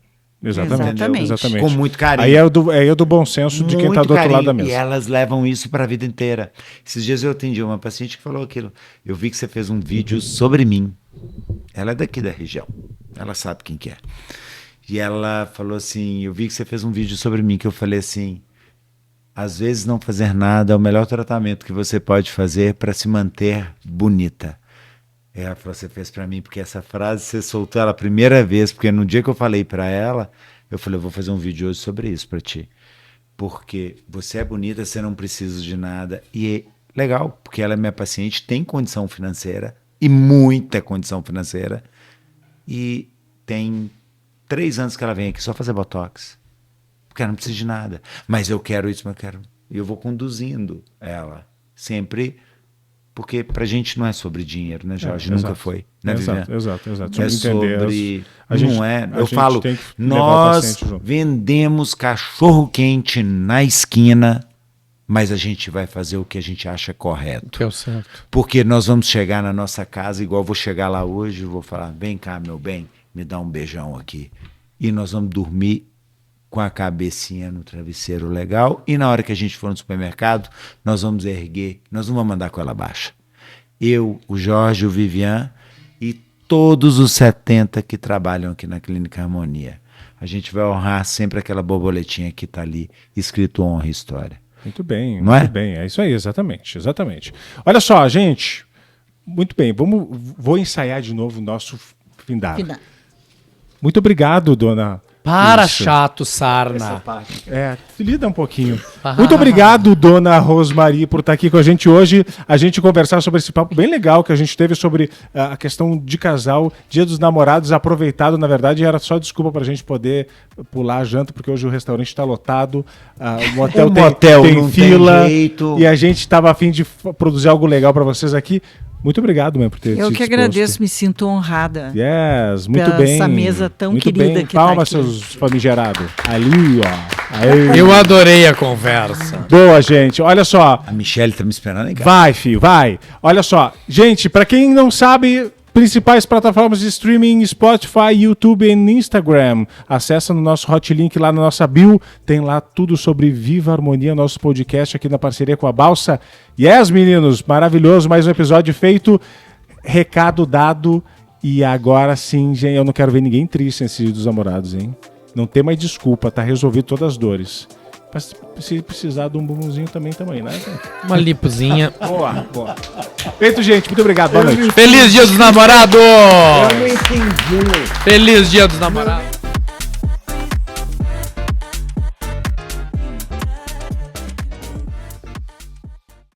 Exatamente. Com muito carinho. Aí é do bom senso de quem está do outro lado da mesa. E elas levam isso para a vida inteira. Esses dias eu atendi uma paciente que falou aquilo. Eu vi que você fez um vídeo sobre mim. Ela é daqui da região. Ela sabe quem que é. E ela falou assim, eu vi que você fez um vídeo sobre mim, que eu falei assim, às vezes não fazer nada é o melhor tratamento que você pode fazer para se manter bonita. Ela falou, você fez para mim, porque essa frase você soltou ela a primeira vez, porque no dia que eu falei para ela, eu falei, eu vou fazer um vídeo hoje sobre isso para ti. Porque você é bonita, você não precisa de nada. E é legal, porque ela é minha paciente, tem condição financeira, e muita condição financeira, e tem 3 anos que ela vem aqui só fazer botox. Porque ela não precisa de nada. Mas eu quero isso, mas eu quero. E eu vou conduzindo ela, sempre... Porque pra gente não é sobre dinheiro, né, Jorge? Nunca foi. Né, Exato. É sobre... Não é. Eu falo, nós vendemos cachorro-quente na esquina, mas a gente vai fazer o que a gente acha correto. Que é o certo. Porque nós vamos chegar na nossa casa, igual eu vou chegar lá hoje, vou falar, vem cá, meu bem, me dá um beijão aqui. E nós vamos dormir com a cabecinha no travesseiro legal, e na hora que a gente for no supermercado, nós vamos erguer, nós não vamos andar com ela baixa. Eu, o Jorge, o Vivian e todos os 70 que trabalham aqui na Clínica Harmonia. A gente vai honrar sempre aquela borboletinha que está ali, escrito Honra e História. Muito bem, não muito é? bem. É isso aí, exatamente. Olha só, gente, muito bem, vou ensaiar de novo o nosso findado. Muito obrigado, dona... Para, isso. Chato, sarna. Lida um pouquinho. Muito obrigado, dona Rosmarie, por estar aqui com a gente hoje. A gente conversar sobre esse papo bem legal que a gente teve sobre a questão de casal, Dia dos Namorados, aproveitado, na verdade, era só desculpa pra gente poder pular a janta, porque hoje o restaurante está lotado, o motel tem fila, tem jeito. E a gente estava a fim de produzir algo legal para vocês aqui. Muito obrigado, mãe, por ter Eu que agradeço, me sinto honrada. Yes, muito bem. Essa mesa tão muito querida bem. que tá Palma, aqui. seus famigerados. Ali, ó. Aí. Eu adorei a conversa. Boa, gente. Olha só. A Michelle tá me esperando em casa. Vai, filho, vai. Olha só. Gente, pra quem não sabe... Principais plataformas de streaming, Spotify, YouTube e Instagram. Acessa no nosso hot link lá na nossa bio. Tem lá tudo sobre Viva Harmonia, nosso podcast aqui na parceria com a Balsa. Yes, meninos, maravilhoso. Mais um episódio feito. Recado dado. E agora sim, gente, eu não quero ver ninguém triste nesse Dia dos Namorados, hein? Não tem mais desculpa, tá resolvido todas as dores. se precisar de um bumbumzinho também, né? Uma lipozinha. Boa, boa. Feito, gente. Muito obrigado. Boa noite. Feliz Dia dos Namorados! Feliz Dia dos Namorados!